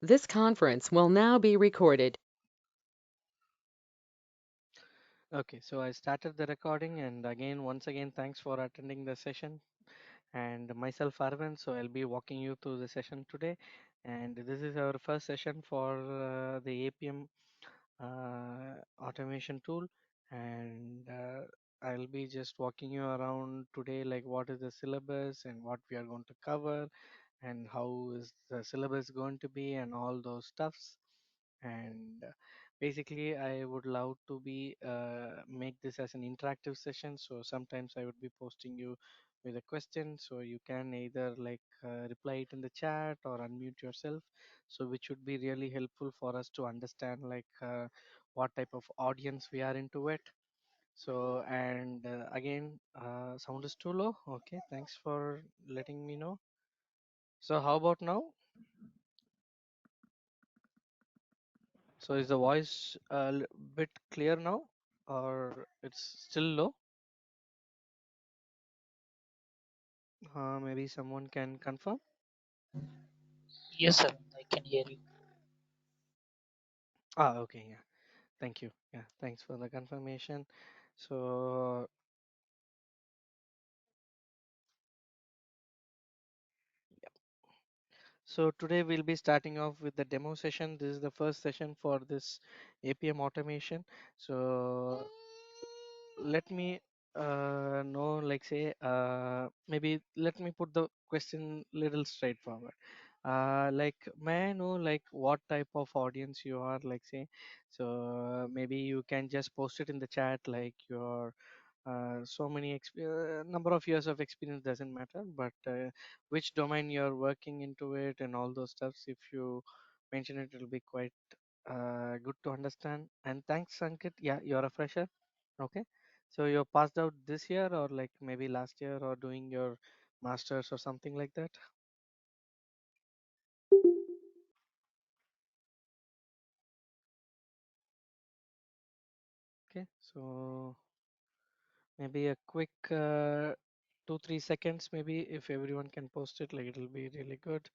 This conference will now be recorded. Okay, so I started the recording, and once again, thanks for attending the session. And myself, Arvind, so I'll be walking you through the session today. And this is our first session for the APM automation tool. And I'll be just walking you around today, like what is the syllabus and what we are going to cover, and how is the syllabus going to be, and all those stuffs. And basically I would love to be make this as an interactive session, so sometimes I would be posting you with a question, so you can either reply it in the chat or unmute yourself, so which would be really helpful for us to understand what type of audience we are into it. So and again sound is too low. Okay, thanks for letting me know. So how about now? So is the voice a bit clear now, or it's still low? Maybe someone can confirm. Yes, sir. I can hear you. Okay, yeah. Thank you. Yeah, thanks for the confirmation. So, so today we'll be starting off with the demo session. This is the first session for this APM automation. So let me know, like say, maybe let me put the question little straightforward. Like, may I know like what type of audience you are, like say, so maybe you can just post it in the chat, like your so many number of years of experience doesn't matter, but which domain you're working into it and all those stuffs. If you mention it, it'll be quite good to understand. And thanks, Ankit. Yeah, you're a fresher. Okay. So you're passed out this year or like maybe last year or doing your masters or something like that. Okay. So maybe a quick 2-3 seconds, maybe if everyone can post it, like it'll be really good.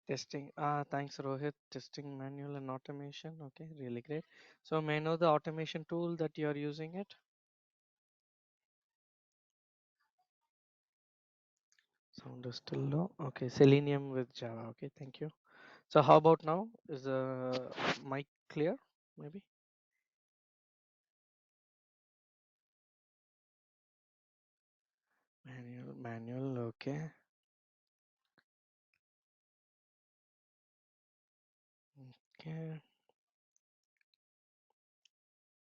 Testing. Thanks, Rohit. Testing manual and automation. Okay, really great. So may I know the automation tool that you're using it? Sound is still low. Okay, Selenium with Java. Okay, thank you. So how about now? Is the mic clear? Maybe manual. Okay, okay.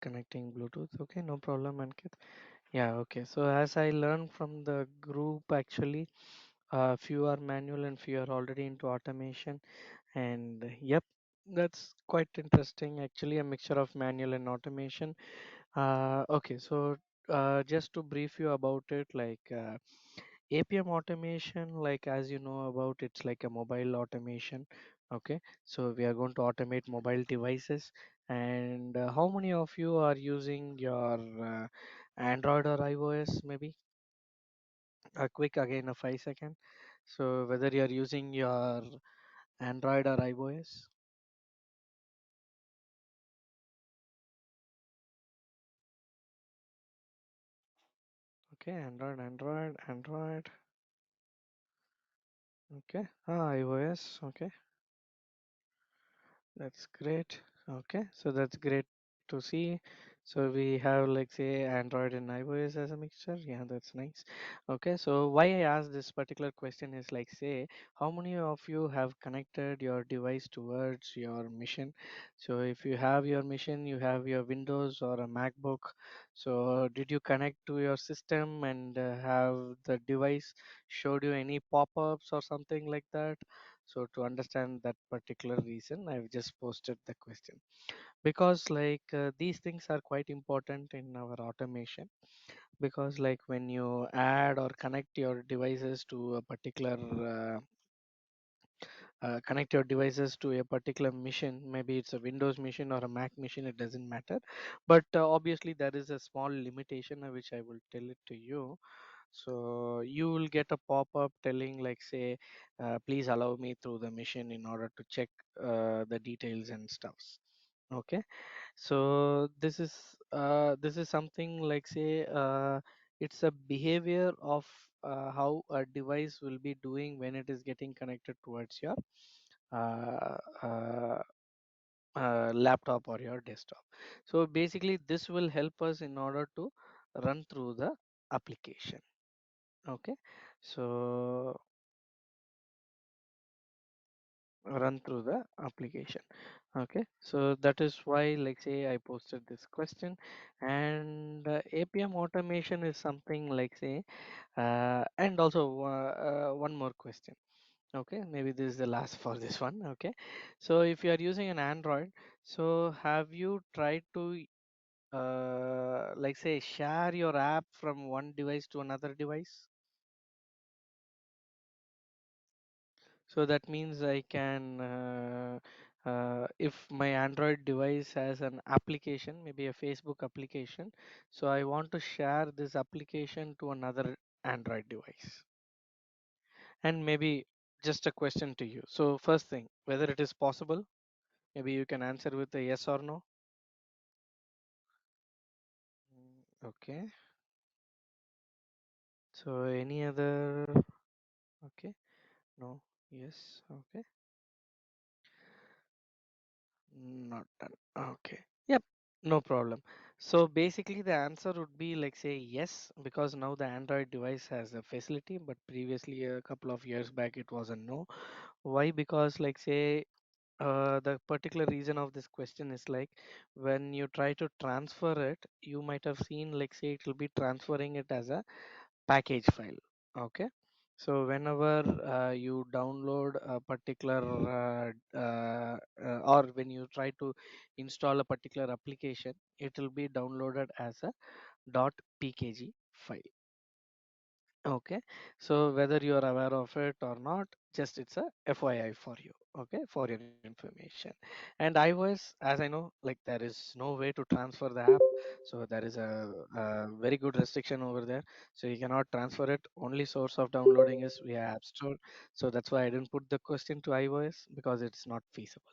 Connecting Bluetooth. Okay, no problem, Ankit. Yeah, okay. So as I learned from the group, actually, few are manual and few are already into automation. And yep, that's quite interesting. Actually, a mixture of manual and automation. Okay, so just to brief you about it, APM automation, like as you know about, it's like a mobile automation. Okay, so we are going to automate mobile devices. And how many of you are using your Android or iOS? Maybe a quick again a 5 second. So whether you are using your Android or iOS. Okay, Android. Okay, iOS. Okay, that's great. Okay, so that's great to see. So we have like say Android and iOS as a mixture. Yeah, that's nice. Okay, so why I asked this particular question is like say how many of you have connected your device towards your machine? So if you have your machine, you have your Windows or a MacBook. So did you connect to your system and have the device showed you any pop-ups or something like that? So to understand that particular reason, I've just posted the question because these things are quite important in our automation, because like when you add or connect your devices to a particular connect your devices to a particular machine, maybe it's a Windows machine or a Mac machine, it doesn't matter, but obviously there is a small limitation which I will tell it to you. So you will get a pop-up telling like say, please allow me through the machine in order to check the details and stuffs. Okay, so this is something like say it's a behavior of how a device will be doing when it is getting connected towards your uh, uh, laptop or your desktop. So basically this will help us in order to run through the application. Okay, so run through the application. Okay, so that is why like say I posted this question. And apm automation is something like say and also one more question. Okay, maybe this is the last for this one. Okay, so if you are using an android, so have you tried to like say share your app from one device to another device? So that means I can, if my Android device has an application, maybe a Facebook application, so I want to share this application to another Android device. And maybe just a question to you. So first thing, whether it is possible, maybe you can answer with a yes or no. Okay. So any other? Okay. No. Yes. Okay. Not done. Okay. Yep. No problem. So basically the answer would be like say yes, because now the Android device has a facility, but previously a couple of years back it was a no. Why? Because like say the particular reason of this question is like when you try to transfer it, you might have seen like say it will be transferring it as a package file. Okay, so whenever you download a particular or when you try to install a particular application, it will be downloaded as a .pkg file. Okay, so whether you are aware of it or not, just it's a FYI for you. Okay, for your information. And iOS, as I know, like there is no way to transfer the app, so there is a very good restriction over there. So you cannot transfer it. Only source of downloading is via App Store. So that's why I didn't put the question to iOS because it's not feasible.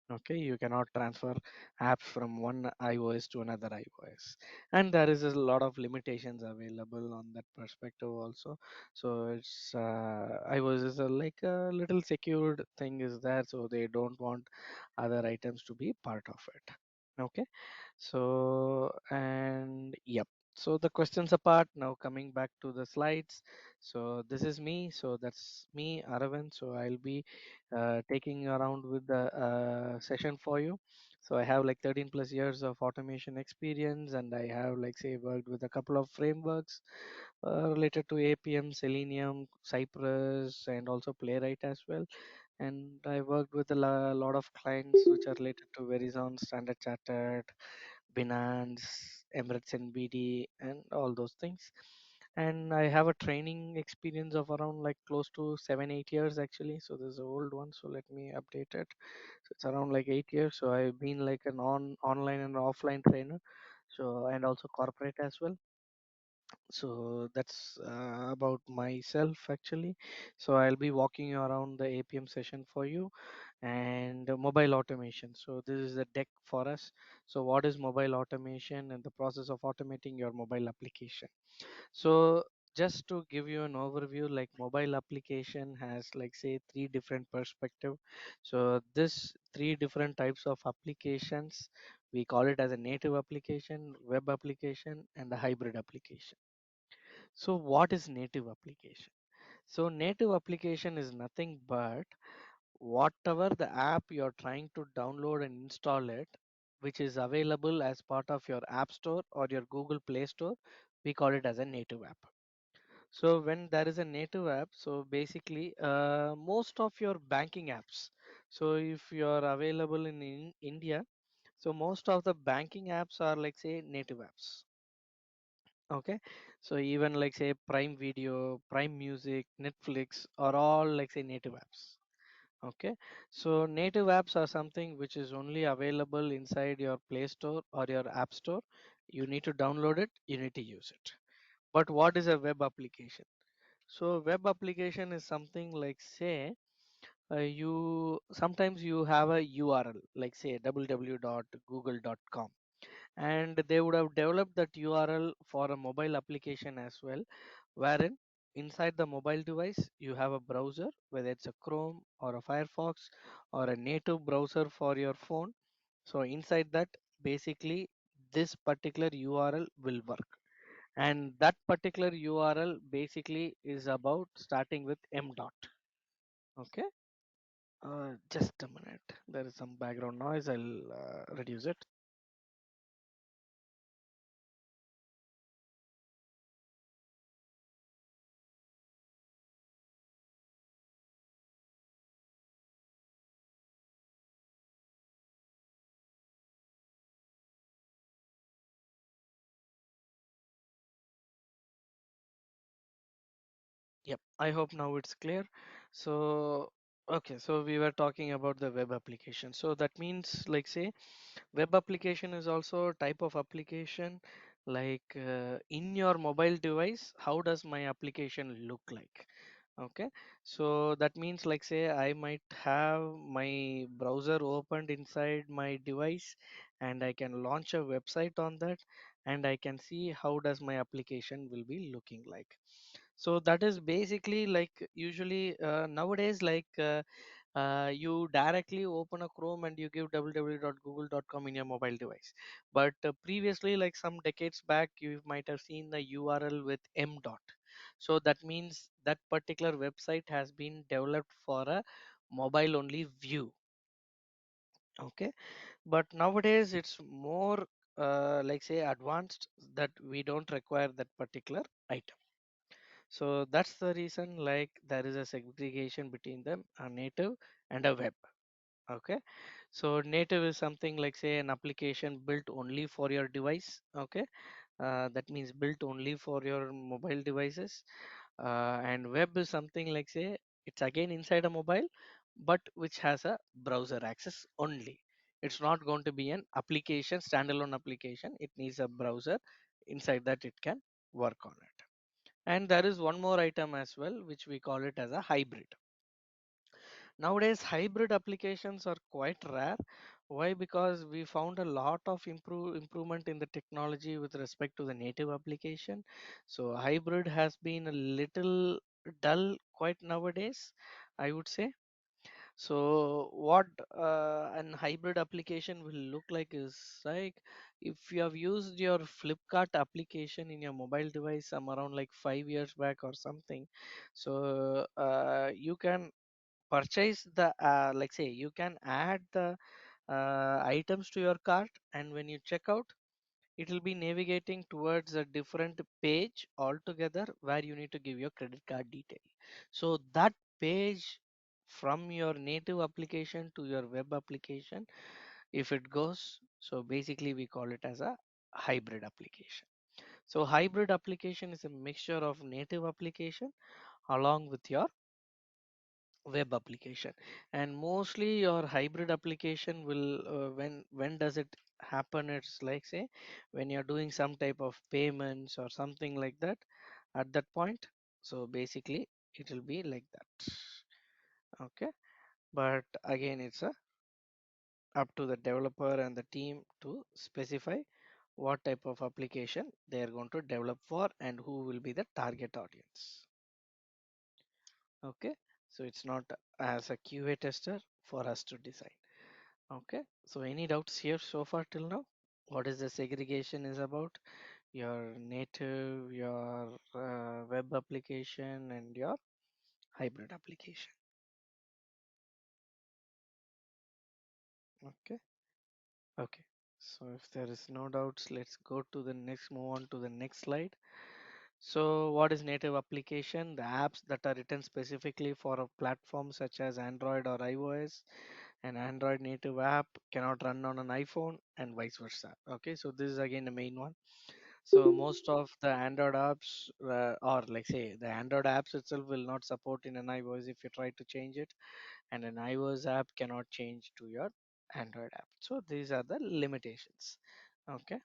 Okay, you cannot transfer apps from one iOS to another iOS, and there is a lot of limitations available on that perspective also. So it's iOS is a, like a little secured thing is there, so they don't want other items to be part of it. Okay, so and yep, so the questions apart, now coming back to the slides. So this is me, so that's me, Aravind. So I'll be taking around with the session for you. So I have like 13 plus years of automation experience, and I have like say worked with a couple of frameworks related to APM, Selenium, Cypress, and also Playwright as well. And I worked with a lot of clients which are related to Verizon, Standard Chartered, Binance, Emirates NBD, and all those things. And I have a training experience of around like close to 7 8 years actually. So this is an old one. So let me update it. So it's around like 8 years. So I've been like an online and offline trainer. So and also corporate as well. So that's about myself actually. So I'll be walking you around the APM session for you. And mobile automation, so this is the deck for us. So what is mobile automation and the process of automating your mobile application? So just to give you an overview, like mobile application has like say three different perspective. So this three different types of applications, we call it as a native application, web application, and a hybrid application. So what is native application? So native application is nothing but whatever the app you're trying to download and install it, which is available as part of your App Store or your Google Play Store, we call it as a native app. So when there is a native app, so basically most of your banking apps, so if you're available in India, so most of the banking apps are like say native apps. Okay, so even like say Prime Video, Prime Music, Netflix are all like say native apps. Okay, so native apps are something which is only available inside your Play Store or your App Store. You need to download it, you need to use it. But what is a web application? So web application is something like, say, you sometimes you have a URL like say www.google.com, and they would have developed that URL for a mobile application as well, wherein inside the mobile device you have a browser, whether it's a Chrome or a Firefox or a native browser for your phone. So inside that, basically this particular URL will work, and that particular URL basically is about starting with m dot. Okay. Just a minute. There is some background noise. I'll reduce it. Yep. I hope now it's clear. So, okay. So we were talking about the web application. So that means, like, say, web application is also a type of application. Like in your mobile device, how does my application look like? Okay. So that means, like, say, I might have my browser opened inside my device, and I can launch a website on that, and I can see how does my application will be looking like. So that is basically like usually nowadays, like you directly open a Chrome and you give www.google.com in your mobile device. But previously, like some decades back, you might have seen the URL with m dot. So that means that particular website has been developed for a mobile only view. Okay. But nowadays it's more like say advanced, that we don't require that particular item. So that's the reason, like there is a segregation between them, a native and a web. Okay. So native is something like say an application built only for your device. Okay. That means built only for your mobile devices. And web is something like say it's again inside a mobile, but which has a browser access only. It's not going to be an application, standalone application. It needs a browser. Inside that it can work on it. And there is one more item as well, which we call it as a hybrid. Nowadays, hybrid applications are quite rare. Why? Because we found a lot of improvement in the technology with respect to the native application. So hybrid has been a little dull quite nowadays, I would say. So what an hybrid application will look like is like if you have used your Flipkart application in your mobile device some around like 5 years back or something. So you can purchase the like say you can add the items to your cart, and when you check out, it will be navigating towards a different page altogether where you need to give your credit card detail. So that page from your native application to your web application, if it goes, so basically we call it as a hybrid application. So hybrid application is a mixture of native application along with your web application. And mostly your hybrid application will when does it happen, it's like say when you're doing some type of payments or something like that, at that point. So basically it will be like that. Okay. But again, it's up to the developer and the team to specify what type of application they are going to develop for and who will be the target audience. Okay. So it's not as a QA tester for us to decide. Okay, so any doubts here so far till now? What is the segregation is about? Your native, your web application, and your hybrid application. Okay, okay. So if there is no doubts, let's go to the next, move on to the next slide. So what is native application? The apps that are written specifically for a platform such as Android or iOS. An Android native app cannot run on an iPhone and vice versa. Okay, so this is again the main one. So most of the Android apps, or like say the Android apps itself will not support in an iOS if you try to change it, and an iOS app cannot change to your Android app. So these are the limitations. Okay,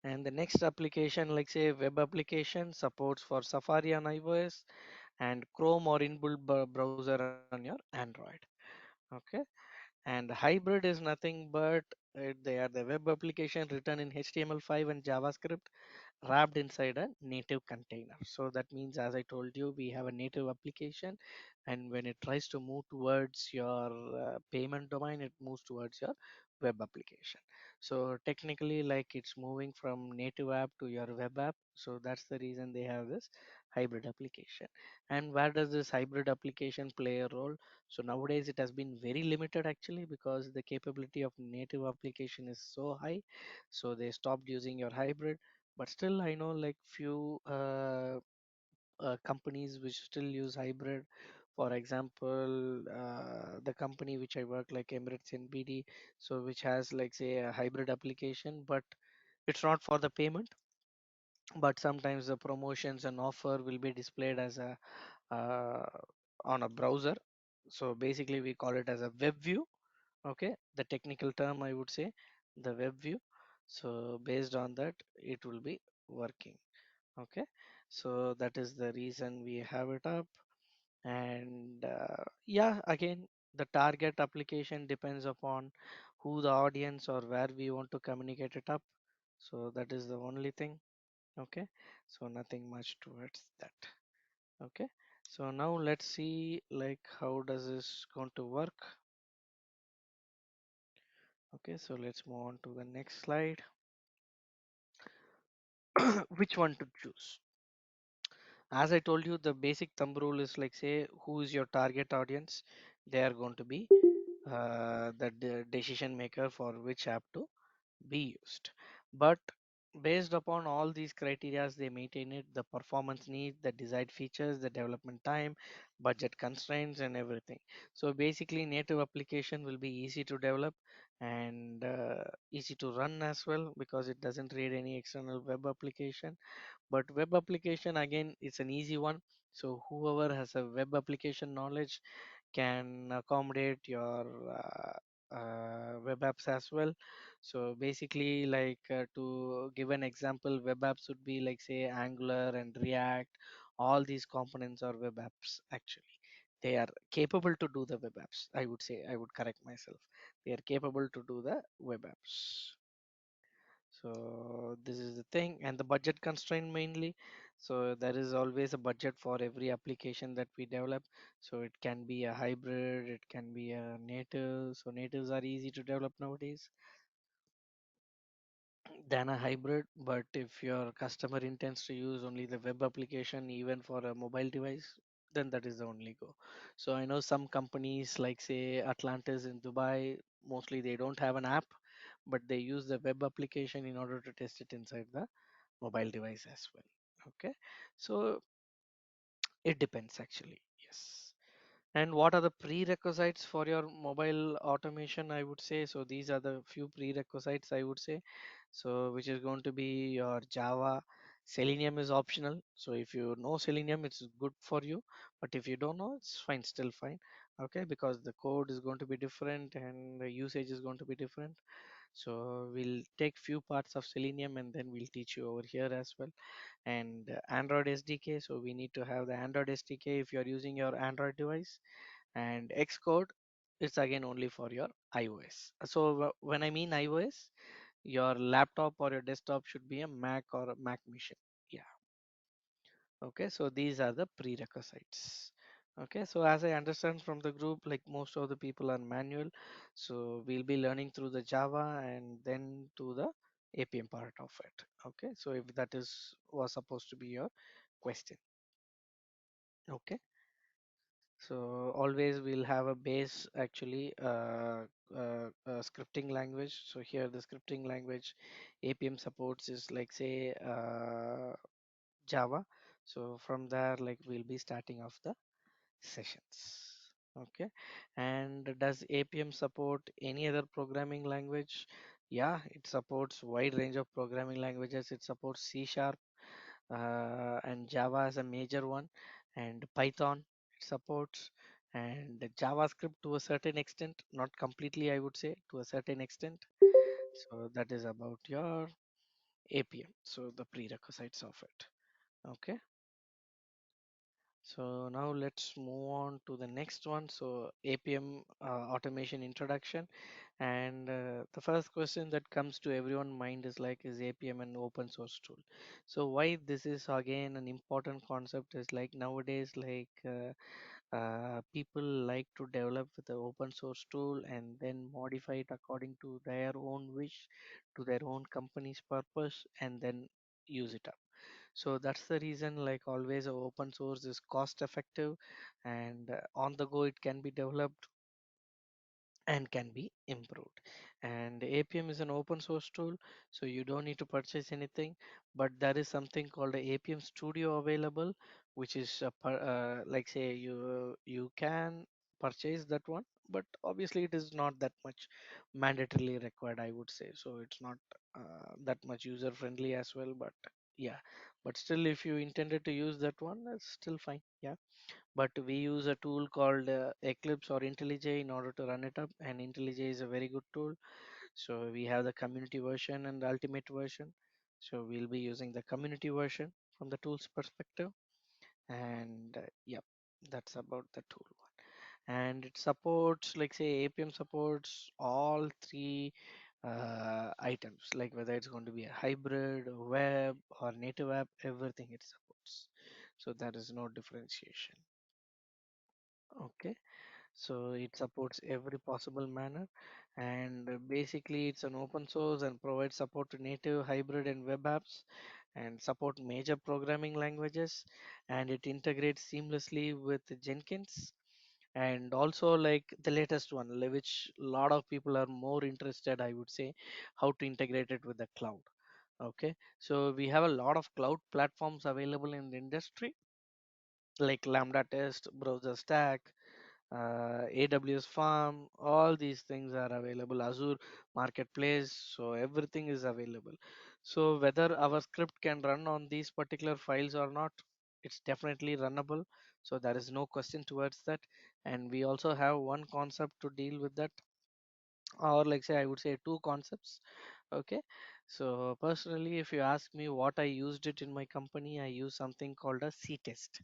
And the next application, like say web application, supports for Safari on iOS and Chrome or inbuilt browser on your Android. Okay. And hybrid is nothing but they are the web application written in HTML5 and JavaScript wrapped inside a native container. So that means, as I told you, we have a native application, and when it tries to move towards your payment domain, it moves towards your web application. So technically, like it's moving from native app to your web app. So that's the reason they have this hybrid application. And where does this hybrid application play a role? So nowadays it has been very limited actually, because the capability of native application is so high. So they stopped using your hybrid, but still I know like few companies which still use hybrid. For example, the company which I work, like Emirates NBD, so which has like say a hybrid application, but it's not for the payment, but sometimes the promotions and offer will be displayed as a uh, on a browser. So basically we call it as a web view. Okay, the technical term I would say, the web view. So based on that it will be working. Okay, so that is the reason we have it up. And yeah, again, the target application depends upon who the audience or where we want to communicate it up. So that is the only thing. Okay, so nothing much towards that. Okay, so now let's see like how does this going to work. Okay, so let's move on to the next slide. Which one to choose? As I told you, the basic thumb rule is like say who is your target audience. They are going to be the decision maker for which app to be used. But based upon all these criteria, they maintain it: the performance needs, the desired features, the development time, budget constraints, and everything. So basically, native application will be easy to develop and easy to run as well, because it doesn't need any external web application. But web application again, it's an easy one. So whoever has a web application knowledge can accommodate your web apps as well. So basically, like to give an example, web apps would be like say Angular and React. All these components are web apps actually. They are capable to do the web apps. I would say, I would correct myself. They are capable to do the web apps. So this is the thing, and the budget constraint mainly. So there is always a budget for every application that we develop. So it can be a hybrid, it can be a native. So natives are easy to develop nowadays than a hybrid. But if your customer intends to use only the web application, even for a mobile device, then that is the only go. So I know some companies like say Atlantis in Dubai, mostly they don't have an app, but they use the web application in order to test it inside the mobile device as well. Okay, so it depends actually. Yes. And what are the prerequisites for your mobile automation? I would say so. These are the few prerequisites I would say. So, which is going to be your Java. Selenium is optional. So, if you know Selenium, it's good for you. But if you don't know, it's fine, still fine. Okay, because the code is going to be different and the usage is going to be different. So, we'll take few parts of Selenium and then we'll teach you over here as well. And Android SDK. So, we need to have the Android SDK if you're using your Android device. And Xcode, it's again only for your iOS. So when I mean iOS, your laptop or your desktop should be a Mac or a Mac machine. Yeah. Okay. So these are the prerequisites. Okay. So as I understand from the group, like most of the people are manual. So we'll be learning through the Java and then to the Appium part of it. Okay. So if that is was supposed to be your question. Okay. So always we'll have a base actually scripting language. So here the scripting language APM supports is like say Java. So from there like we'll be starting off the sessions. Okay. And does APM support any other programming language? Yeah, it supports wide range of programming languages. It supports C sharp and Java is a major one, and Python it supports, and JavaScript to a certain extent, not completely, I would say, to a certain extent. So that is about your. Appium, so the prerequisites of it. Okay, so now let's move on to the next one. So Appium automation introduction, and the first question that comes to everyone's mind is like, is Appium an open source tool? So why this is again an important concept is like nowadays, like people like to develop with the open source tool and then modify it according to their own wish, to their own company's purpose, and then use it up. So that's the reason, like always, open source is cost effective, and on the go it can be developed and can be improved. And Appium is an open source tool, so you don't need to purchase anything, but there is something called a Appium Studio available, which is like say you can purchase that one, but obviously it is not that much mandatorily required, I would say. So it's not that much user friendly as well, but yeah, but still if you intended to use that one, that's still fine. Yeah, but we use a tool called Eclipse or IntelliJ in order to run it up, and IntelliJ is a very good tool. So we have the community version and the ultimate version. So we'll be using the community version from the tools perspective, and yep, that's about the tool one. And it supports, like say, Appium supports all three items, like whether it's going to be a hybrid, web, or native app, everything it supports. So there is no differentiation. Okay. So it supports every possible manner, and basically it's an open source and provides support to native, hybrid, and web apps, and support major programming languages, and it integrates seamlessly with Jenkins, and also like the latest one, which a lot of people are more interested, I would say, how to integrate it with the cloud. Okay, so we have a lot of cloud platforms available in the industry, like Lambda Test, Browser Stack, AWS Farm, all these things are available. Azure Marketplace, so everything is available. So whether our script can run on these particular files or not, it's definitely runnable. So there is no question towards that. And we also have one concept to deal with that, or like say I would say two concepts. Okay. So personally, if you ask me what I used it in my company, I use something called a C test.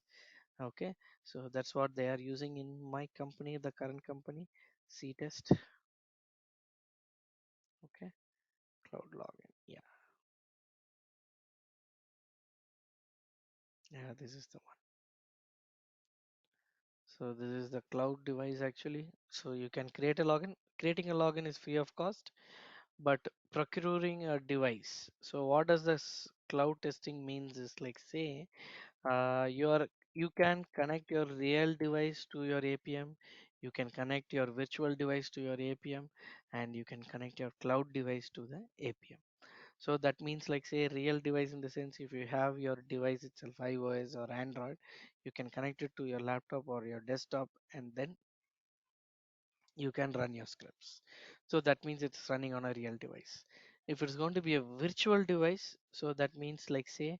Okay, so that's what they are using in my company, the current company, C test. Okay, cloud login. Yeah, yeah, this is the one. So this is the cloud device actually. So you can create a login. Creating a login is free of cost, but procuring a device. So what does this cloud testing means is like say you can connect your real device to your APM, you can connect your virtual device to your APM, and you can connect your cloud device to the APM. So that means like say real device in the sense if you have your device itself, iOS or Android, you can connect it to your laptop or your desktop, and then you can run your scripts. So that means it's running on a real device. If it's going to be a virtual device, so that means like say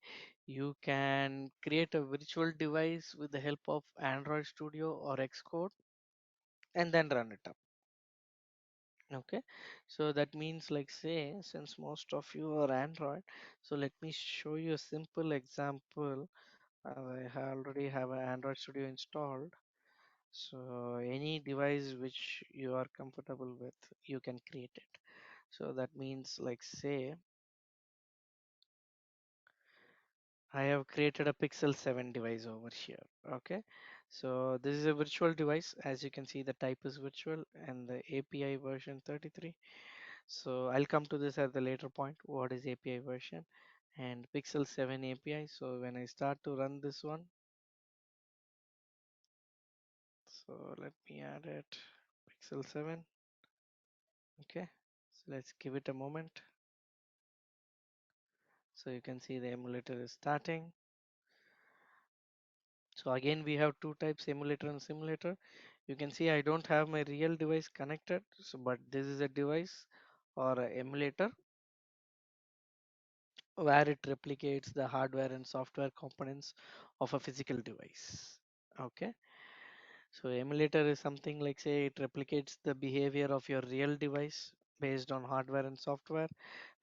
you can create a virtual device with the help of Android Studio or Xcode and then run it up. Okay, so that means like say since most of you are Android, so let me show you a simple example. Already have an Android Studio installed. So any device which you are comfortable with, you can create it. So that means like say I have created a Pixel 7 device over here. Okay. So this is a virtual device. As you can see, the type is virtual and the API version 33. So I'll come to this at the later point. What is API version and Pixel 7 API? So when I start to run this one, so let me add it Pixel 7. Okay. So let's give it a moment. So you can see the emulator is starting. So again, we have two types, emulator and simulator. You can see I don't have my real device connected, so but this is a device or a emulator where it replicates the hardware and software components of a physical device. Okay. So emulator is something like say it replicates the behavior of your real device based on hardware and software,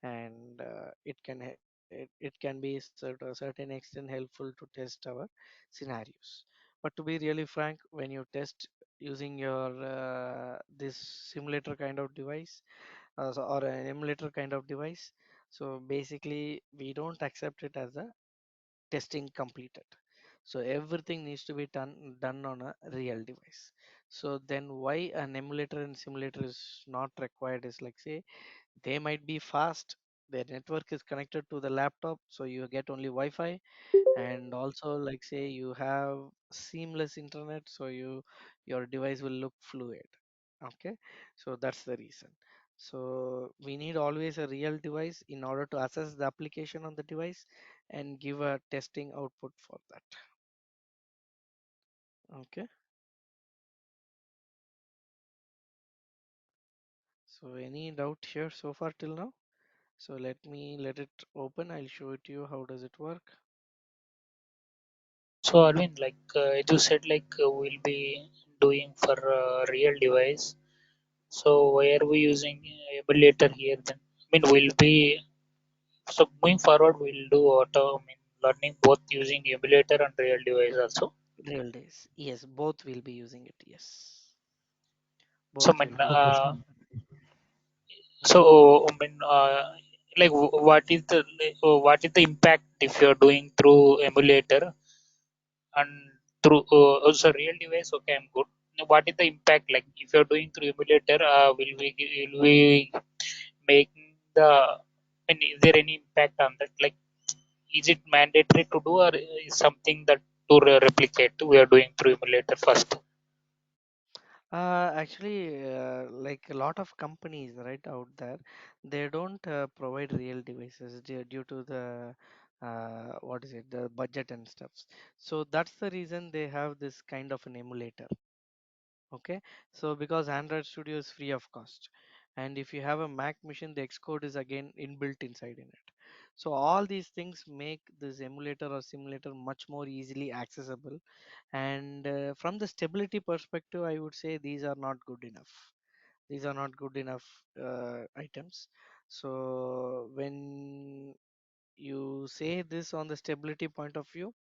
and it can it can be to a certain extent helpful to test our scenarios. But to be really frank, when you test using your this simulator kind of device, or an emulator kind of device, so basically we don't accept it as a testing completed. So everything needs to be done on a real device. So then why an emulator and simulator is not required is, like, say, they might be fast, their network is connected to the laptop, so you get only Wi-Fi, and also, like, say, you have seamless internet, so your device will look fluid. Okay, so that's the reason. So we need always a real device in order to assess the application on the device and give a testing output for that. Okay, so any doubt here so far till now? So let it open, I'll show it to you how does it work. So Arvind, like as you said, like we'll be doing for real device. So why are we using emulator here then? I mean, we'll be so moving forward. We'll do auto. I mean, learning both using emulator and real device also. Real days, yes, both will be using it, yes, So both I will mean, be using. so I mean, like what is the impact if you're doing through emulator and through also real device? Okay, I'm good. What is the impact like if you're doing through emulator? Will we making the? I mean, is there any impact on that? Like, is it mandatory to do, or is something that to replicate we are doing through emulator first? Actually, like a lot of companies right out there, they don't provide real devices due to the what is it, the budget and stuff. So that's the reason they have this kind of an emulator. Okay, so because Android Studio is free of cost, and if you have a Mac machine, the Xcode is again inbuilt inside in it. So all these things make this emulator or simulator much more easily accessible. And from the stability perspective, I would say these are not good enough. These are not good enough items. So when you say this on the stability point of view,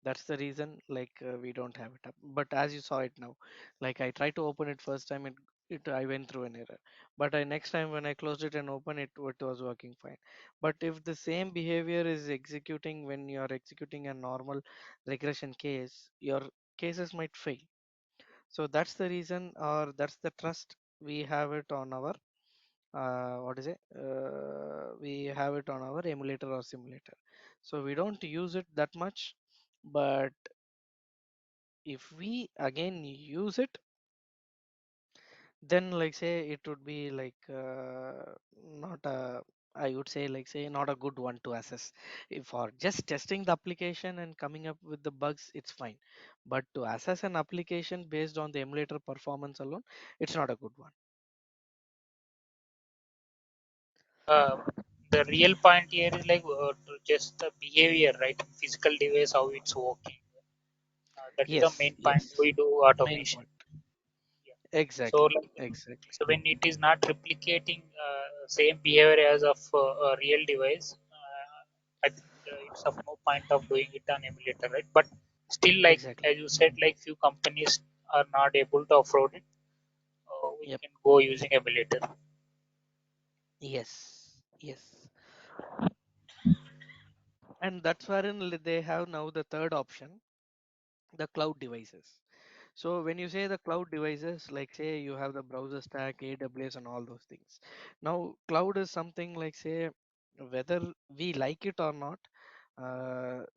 that's the reason, like, we don't have it up. But as you saw it now, like, I tried to open it first time, it I went through an error. But I next time when I closed it and opened it, it was working fine. But if the same behavior is executing when you are executing a normal regression case, your cases might fail. So that's the reason, or that's the trust we have it on our what is it, we have it on our emulator or simulator. So we don't use it that much, but if we again use it, then, like, say, it would be like not a, I would say, like, say, not a good one to assess. If for just testing the application and coming up with the bugs, it's fine, but to assess an application based on the emulator performance alone, it's not a good one. Uh, the real point here is like to just the behavior, right? Physical device, how it's working. That is the Yes, main point yes, we do main automation. point. Yeah. So Exactly, like, exactly, so when it is not replicating same behavior as of a real device, I think it's of no point of doing it on emulator, right? But still, like exactly. as you said, like few companies are not able to afford it. We Yep. can go using emulator. Yes, yes. And that's wherein they have now the third option, the cloud devices. So when you say the cloud devices, like, say, you have the browser stack, AWS, and all those things. Now, cloud is something, like, say, whether we like it or not,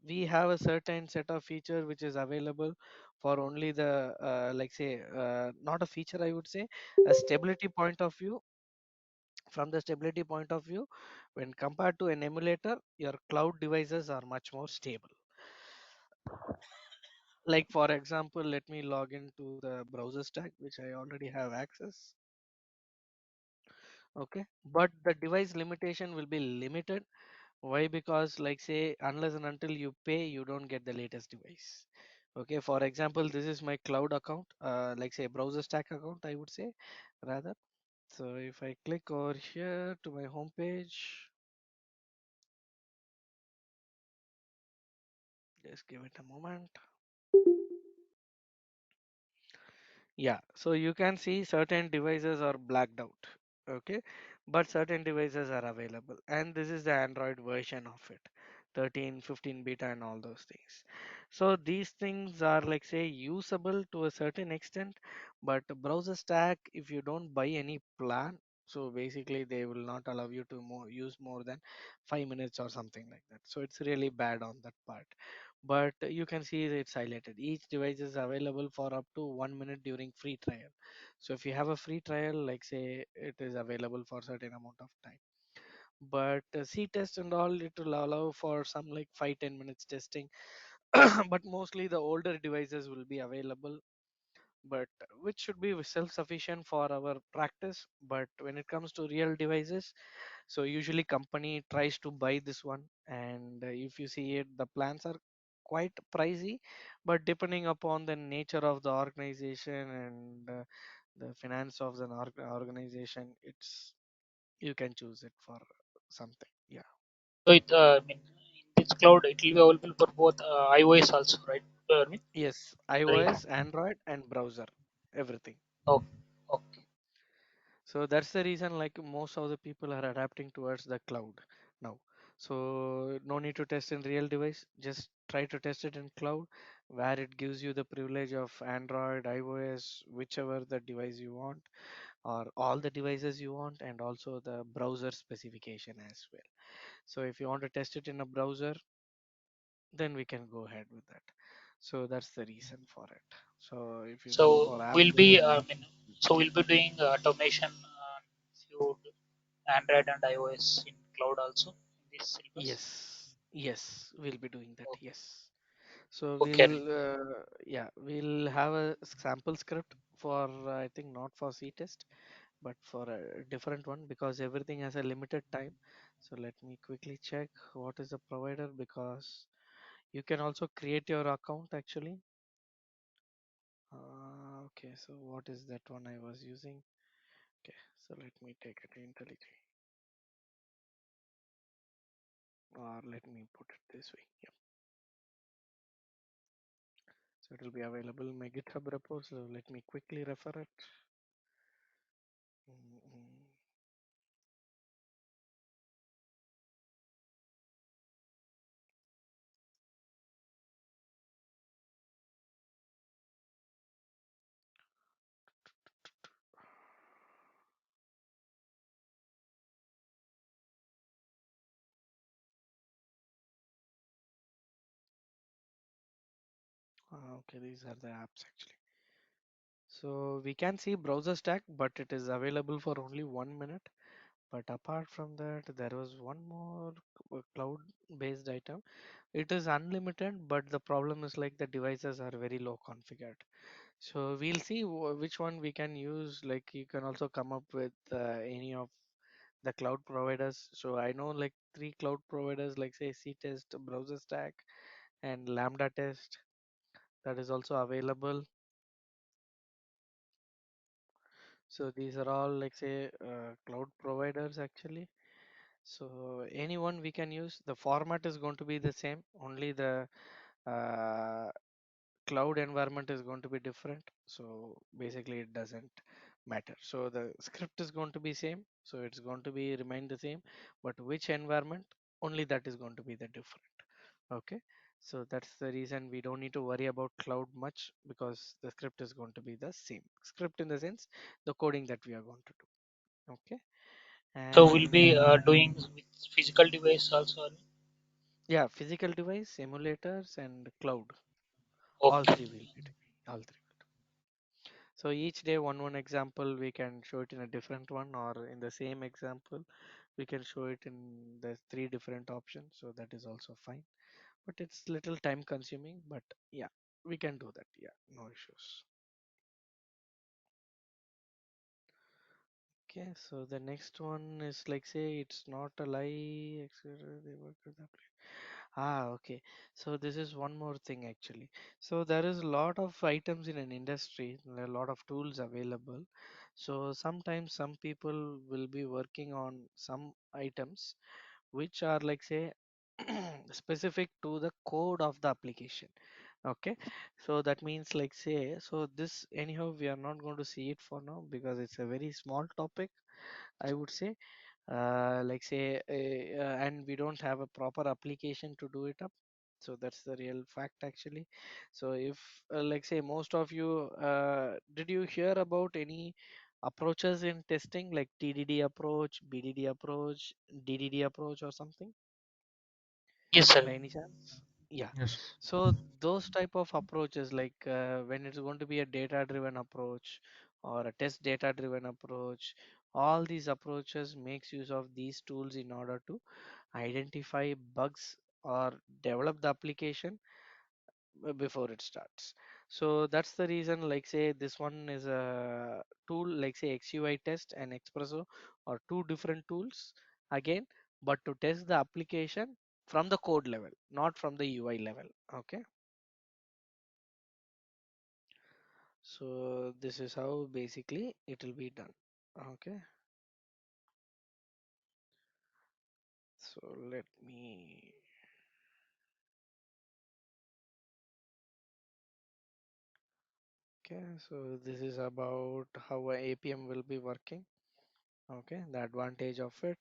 we have a certain set of feature which is available for only the like, say, not a feature, I would say, a stability point of view. From the stability point of view, when compared to an emulator, your cloud devices are much more stable. Like, for example, let me log into the browser stack, which I already have access. Okay, but the device limitation will be limited. Why? Because, like, say, unless and until you pay, you don't get the latest device. Okay, for example, this is my cloud account, like, say, browser stack account, I would say, rather. So if I click over here to my home page, Just give it a moment. Yeah, so you can see certain devices are blacked out, okay, but certain devices are available, and this is the Android version of it, 13, 15 beta, and all those things. So these things are like say usable to a certain extent, but browser stack, if you don't buy any plan, so basically they will not allow you to use more than 5 minutes or something like that. So it's really bad on that part, but you can see it's highlighted. Each device is available for up to 1 minute during free trial. So if you have a free trial, like say it is available for certain amount of time. But C test and all, it will allow for some like 5-10 minutes testing. But mostly the older devices will be available, but which should be self-sufficient for our practice. But when it comes to real devices, so usually company tries to buy this one, and if you see it, the plans are quite pricey, but depending upon the nature of the organization and the finance of the organization, it's you can choose it for something. Yeah. So it, I mean, in this cloud, it will be available for both iOS also, right? I mean, Yes, sorry. iOS, Android, and browser, everything. Oh, okay. So that's the reason like most of the people are adapting towards the cloud now. So no need to test in real device, just try to test it in cloud where it gives you the privilege of Android, iOS, whichever the device you want, or all the devices you want, and also the browser specification as well. So if you want to test it in a browser, then we can go ahead with that. So that's the reason for it. So if you go So for app we'll be, I development, mean, so we'll be doing automation on few Android and iOS in cloud also in this syllabus. yes, we'll be doing that. Oh, Yes. So okay. we'll have a sample script for I think not for C test, but for a different one because everything has a limited time. So let me quickly check what is the provider because you can also create your account actually. Okay, so what is that one I was using? Okay, so let me take it IntelliJ or let me put it this way. Yeah, so it will be available in my GitHub repo. So let me quickly refer it. Mm, okay, these are the apps actually. So we can see browser stack, but it is available for only 1 minute. But apart from that, there was one more cloud-based item. It is unlimited, but the problem is like the devices are very low configured. So we'll see which one we can use. Like you can also come up with any of the cloud providers. So I know like three cloud providers, like say C-Test, Browser Stack, and Lambda Test. That is also available. So these are all like say cloud providers actually. So anyone we can use. The format is going to be the same. Only the uh, cloud environment is going to be different. So basically it doesn't matter. So the script is going to be same. So it's going to be remain the same. But which environment? Only that is going to be the different. Okay. So that's the reason we don't need to worry about cloud much because the script is going to be the same. Script in the sense the coding that we are going to do. Okay. So we'll be And doing with physical device also. yeah, physical device, emulators, and cloud. All Okay. three will be taken. All three. So each day, one example, we can show it in a different one, or in the same example, we can show it in the three different options. So that is also fine. But it's little time consuming. But yeah, we can do that. Yeah, no issues. Okay, so the next one is like say it's not a lie, etc. They work with that. Okay. So this is one more thing actually. So there is a lot of items in an industry, there are a lot of tools available. So sometimes some people will be working on some items which are like say specific to the code of the application. Okay, so that means like say, so this anyhow we are not going to see it for now because it's a very small topic, I would say. Like say and we don't have a proper application to do it up, so that's the real fact actually. So if like say most of you did you hear about any approaches in testing like TDD approach, BDD approach, DDD approach or something Yes, sir. by any chance? Yeah. Yes. So those type of approaches, like when it's going to be a data-driven approach or a test data-driven approach, all these approaches makes use of these tools in order to identify bugs or develop the application before it starts. So that's the reason, like say this one is a tool like say XUI test and Expresso are two different tools again, but to test the application from the code level, not from the UI level. Okay. So this is how basically it will be done. Okay. So let me, okay. So this is about how a APM will be working. Okay, the advantage of it.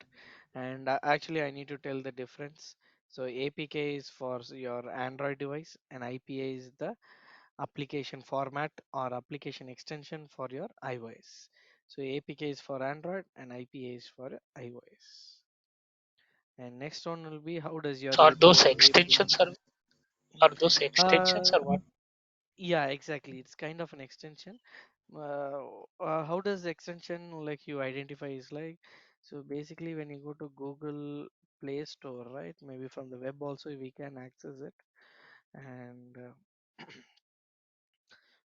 And actually I need to tell the difference. So APK is for your Android device and IPA is the application format or application extension for your iOS. So APK is for Android and IPA is for iOS. And next one will be how does your So are those APM. extensions, or are those Uh, extensions or what? yeah, exactly. It's kind of an extension. How does the extension like you identify is like, so basically when you go to Google Play Store, right? Maybe from the web also we can access it. And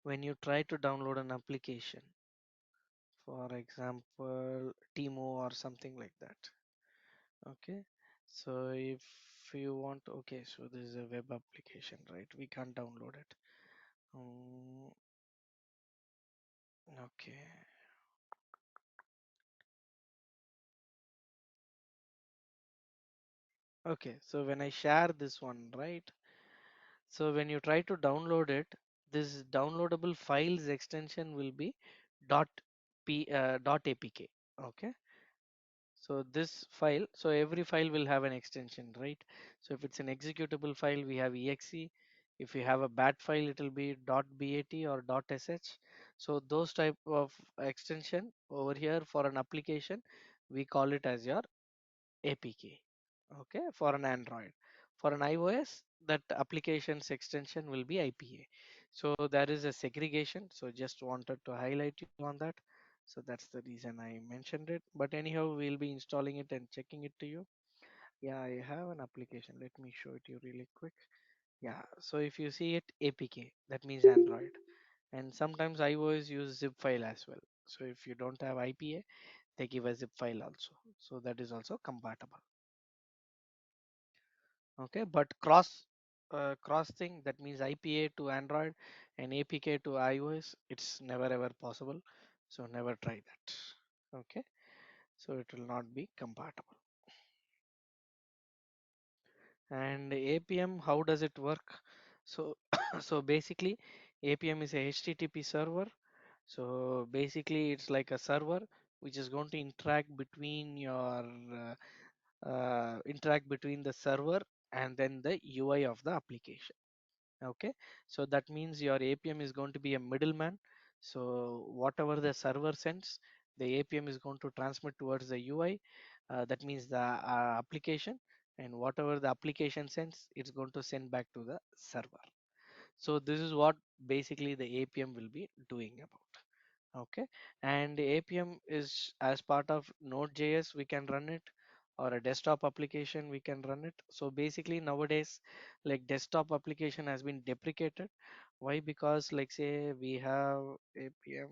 when you try to download an application, for example, Timo or something like that. Okay. So if you want, okay, so this is a web application, right? We can't download it. Um, okay. Okay, so when I share this one, right? So when you try to download it, this downloadable files extension will be dot dot apk. Okay, so this file, so every file will have an extension, right? So if it's an executable file, we have exe. If you have a bat file, it will be dot bat or dot sh. So those type of extension over here for an application, we call it as your APK. Okay, for an Android. For an iOS, that application's extension will be IPA. So there is a segregation. So just wanted to highlight you on that. So that's the reason I mentioned it. But anyhow, we'll be installing it and checking it to you. Yeah, I have an application. Let me show it to you really quick. Yeah, so if you see it APK, that means Android. And sometimes iOS use zip file as well. So if you don't have IPA, they give a zip file also. So that is also compatible. Okay, but cross thing, that means IPA to Android and APK to iOS, it's never ever possible, so never try that. Okay, so it will not be compatible. And APM, how does it work? So so basically APM is a HTTP server. So basically it's like a server which is going to interact between your interact between the server and then the UI of the application. Okay, so that means your APM is going to be a middleman. So whatever the server sends, the APM is going to transmit towards the UI. That means the application, and whatever the application sends, it's going to send back to the server. So this is what basically the APM will be doing about. Okay, and APM is as part of Node.js, we can run it, or a desktop application we can run it. So basically nowadays, like desktop application has been deprecated. Why? Because like say we have APM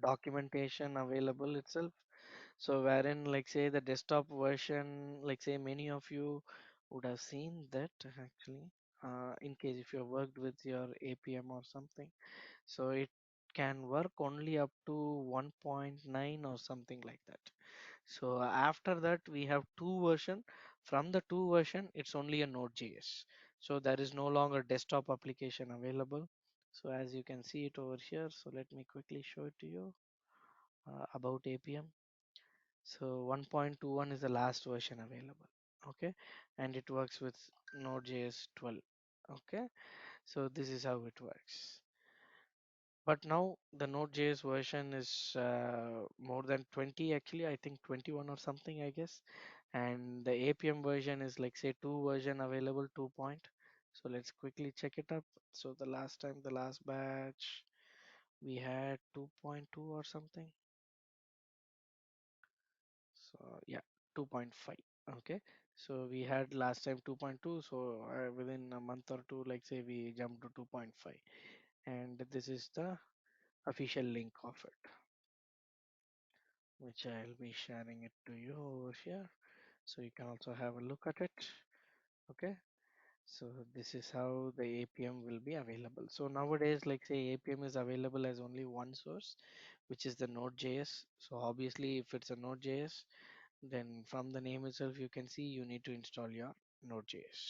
documentation available itself. So wherein like say the desktop version, like say many of you would have seen that actually. In case if you have worked with your APM or something, so it can work only up to 1.9 or something like that. So after that we have two version. From the 2 version, it's only a Node.js. So there is no longer desktop application available. So as you can see it over here, so let me quickly show it to you about Appium. So 1.21 is the last version available. Okay, and it works with Node.js 12. Okay, so this is how it works. But now the Node.js version is more than 20 actually, I think 21 or something, I guess. And the Appium version is like say 2 version available, 2 point. So let's quickly check it up. So the last time, the last batch, we had 2.2 or something. So yeah, 2.5. Okay. So we had last time 2.2. So within a month or two, like say we jumped to 2.5. And this is the official link of it, which I'll be sharing it to you over here. So you can also have a look at it. Okay. So this is how the Appium will be available. So nowadays, like say Appium is available as only one source, which is the Node.js. So obviously if it's a Node.js, then from the name itself, you can see you need to install your Node.js.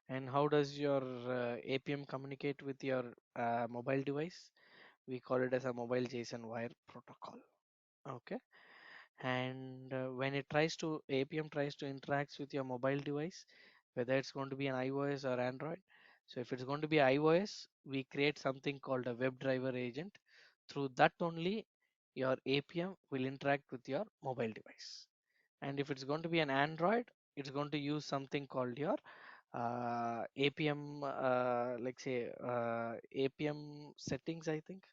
And how does your Appium communicate with your mobile device? We call it as a mobile JSON wire protocol. Okay. And when it tries to Appium tries to interact with your mobile device, whether it's going to be an iOS or Android. So if it's going to be iOS, we create something called a WebDriver agent. Through that only your Appium will interact with your mobile device. And if it's going to be an Android, it's going to use something called your Appium, like say Appium settings, I think.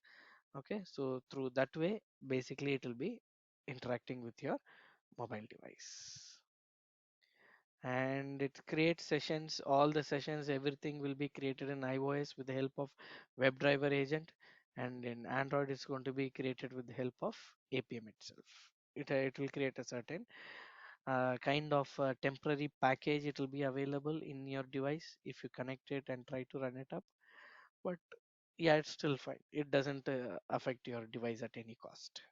Okay, so through that way, basically it will be interacting with your mobile device. And it creates sessions, all the sessions, everything will be created in iOS with the help of WebDriver agent, and in Android it's going to be created with the help of Appium itself. It will create a certain kind of temporary package. It will be available in your device if you connect it and try to run it up. But yeah, it's still fine. It doesn't affect your device at any cost.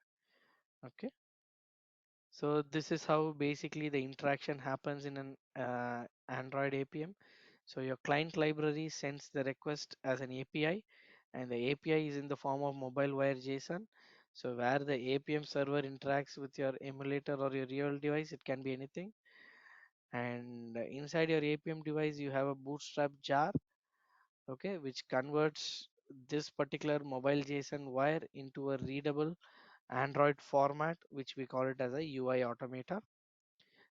Okay. So this is how basically the interaction happens in an Android Appium. So your client library sends the request as an API, and the API is in the form of mobile wire JSON. So where the Appium server interacts with your emulator or your real device, it can be anything. And inside your Appium device, you have a bootstrap jar, okay, which converts this particular mobile JSON wire into a readable Android format, which we call it as a UI automator.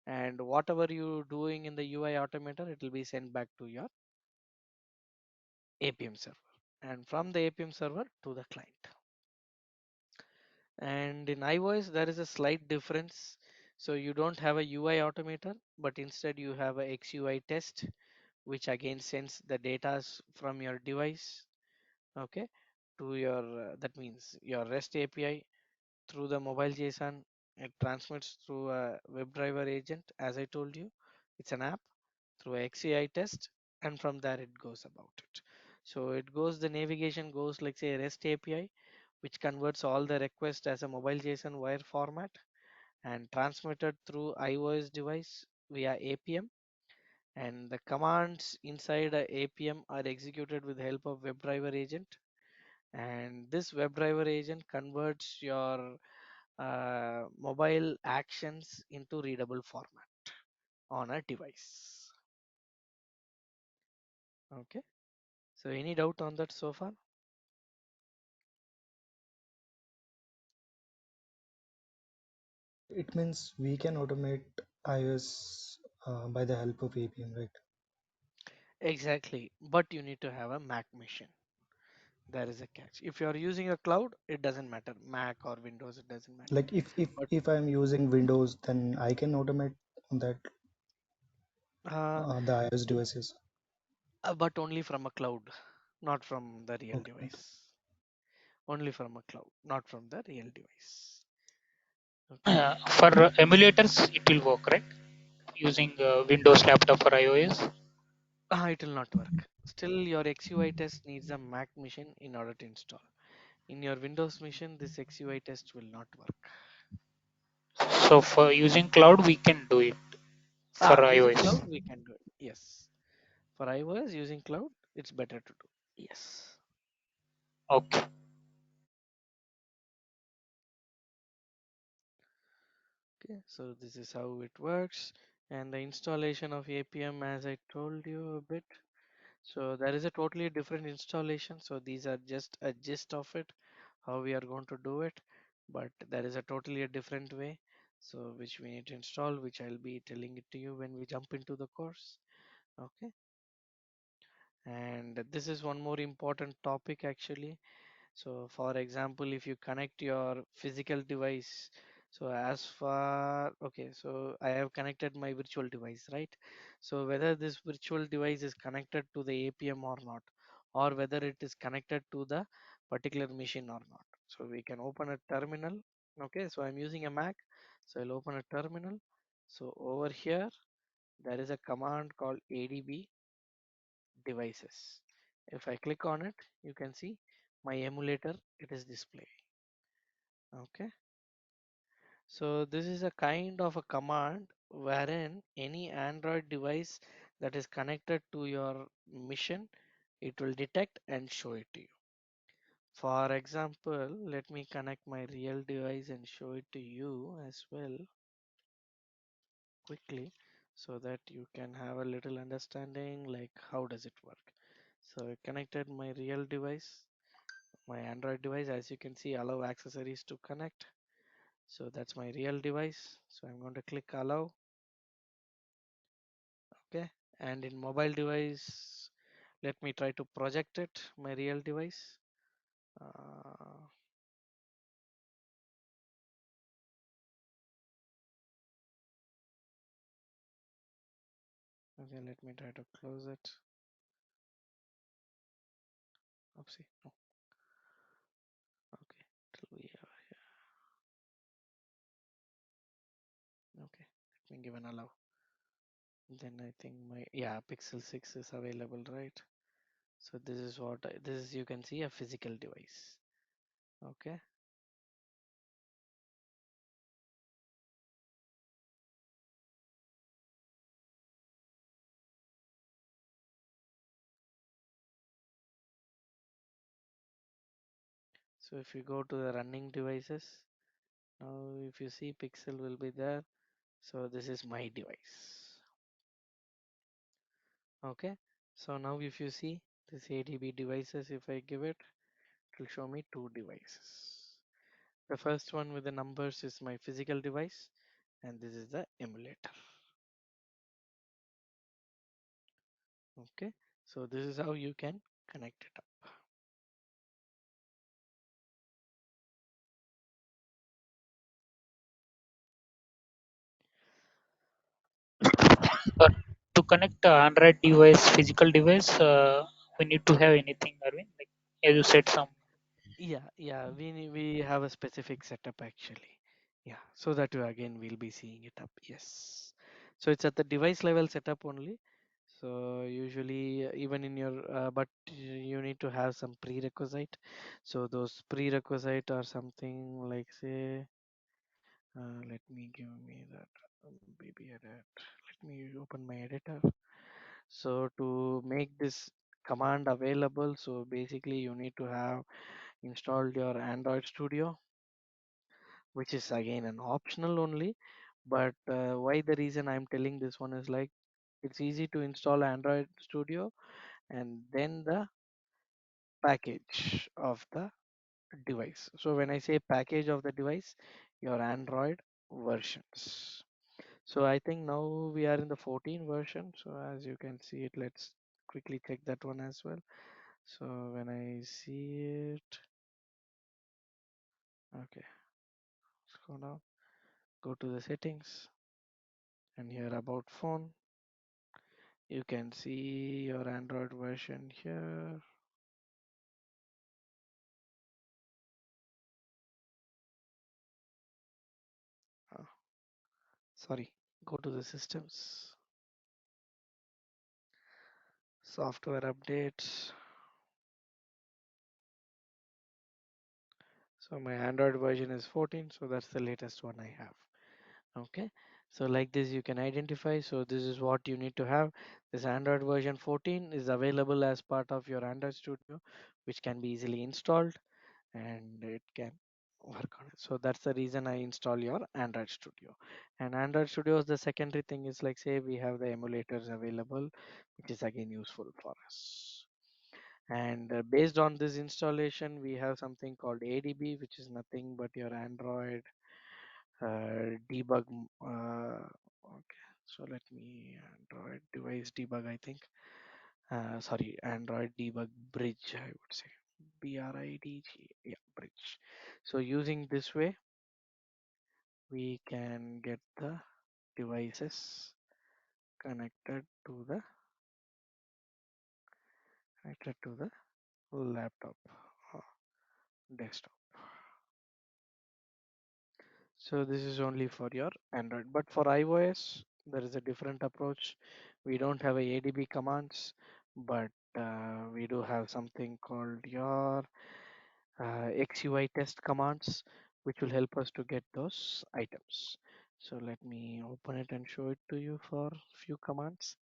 And whatever you doing in the UI automator, it will be sent back to your Appium server, and from the Appium server to the client. And in iOS, there is a slight difference. So you don't have a UI automator, but instead you have a XUI test, which again sends the data from your device, okay, to your, that means your REST API through the mobile JSON. It transmits through a WebDriver agent, as I told you. It's an app through a XAI test, and from there it goes about it. So it goes, the navigation goes like say REST API, which converts all the requests as a mobile JSON wire format and transmitted through iOS device via Appium. And the commands inside a Appium are executed with the help of WebDriver agent. And this WebDriver agent converts your mobile actions into readable format on a device. Okay. So any doubt on that so far? It means we can automate iOS by the help of APM, right? Exactly. But you need to have a Mac machine. There is a catch. If you are using a cloud, it doesn't matter. Mac or Windows, it doesn't matter. Like if if But if I'm using Windows, then I can automate that uh, the iOS devices. but only from a cloud, not from the real Okay, okay. device. Only from a cloud, not from the real device. Okay. For emulators, it will work, right? Using Windows laptop for iOS. It will not work. Still, your XUI test needs a Mac machine in order to install. In your Windows machine, this XUI test will not work. So for using cloud, we can do it. for Using iOS. cloud we can do it. Yes. For iOS using cloud, it's better to do. Yes. Okay. Okay, so this is how it works. And the installation of Appium, as I told you a bit. So there is a totally different installation. So these are just a gist of it, how we are going to do it. But there is a totally a different way. So which we need to install, which I'll be telling it to you when we jump into the course. Okay. And this is one more important topic actually. So for example, if you connect your physical device, so as far, okay, so I have connected my virtual device, right? So whether this virtual device is connected to the APM or not, or whether it is connected to the particular machine or not. So we can open a terminal. Okay, so I'm using a Mac. So I'll open a terminal. So over here, there is a command called ADB Devices. If I click on it, you can see my emulator, it is displaying. Okay, so this is a kind of a command wherein any Android device that is connected to your mission, it will detect and show it to you. For example, let me connect my real device and show it to you as well quickly, so that you can have a little understanding like how does it work. So I connected my real device, my Android device. As you can see, allow accessories to connect. So that's my real device. So I'm going to click allow. Okay, and in mobile device, let me try to project it, my real device. uh, okay, let me try to close it. Oopsie, no. Okay, till we are here. Okay, let me give an allow. Then I think my, yeah, Pixel 6 is available, right? So this is what this is, you can see a physical device. Okay, so if you go to the running devices, now if you see Pixel will be there. So this is my device. Okay, so now if you see this ADB devices, if I give it, it will show me two devices. The first one with the numbers is my physical device, and this is the emulator. Okay, so this is how you can connect it up. But to connect a Android device, physical device, we need to have anything, Arvind. Like as you said, some. Yeah, we have a specific setup actually. Yeah, so that you again we'll be seeing it up. Yes, so it's at the device level setup only. So usually even in your but you need to have some prerequisite. So those prerequisite are something like say let me give me that baby edit. Let me open my editor. So to make this command available, so basically you need to have installed your Android Studio, which is again an optional only. But why the reason I'm telling this one is like it's easy to install Android Studio and then the package of the device. So when I say package of the device, your Android versions. So I think now we are in the 14 version. So as you can see it, let's quickly check that one as well. So when I see it, okay, let's go now, go to the settings and here about phone. You can see your Android version here. Oh, sorry, go to the systems, software updates. So my Android version is 14, so that's the latest one I have. Okay, So like this you can identify. So this is what you need to have. This Android version 14 is available as part of your Android Studio, which can be easily installed and it can work on it. So that's the reason I install your Android Studio. And Android Studio is the secondary thing is like say we have the emulators available, which is again useful for us. And based on this installation, we have something called ADB, which is nothing but your Android debug. Okay, so let me Android device debug. I think. Sorry, Android debug bridge. I would say BRIDG. Yeah, bridge. So using this way, we can get the devices connected to the laptop or desktop. So this is only for your Android, but for iOS, there is a different approach. We don't have a ADB commands, but we do have something called your XUI test commands, which will help us to get those items. So let me open it and show it to you for few commands.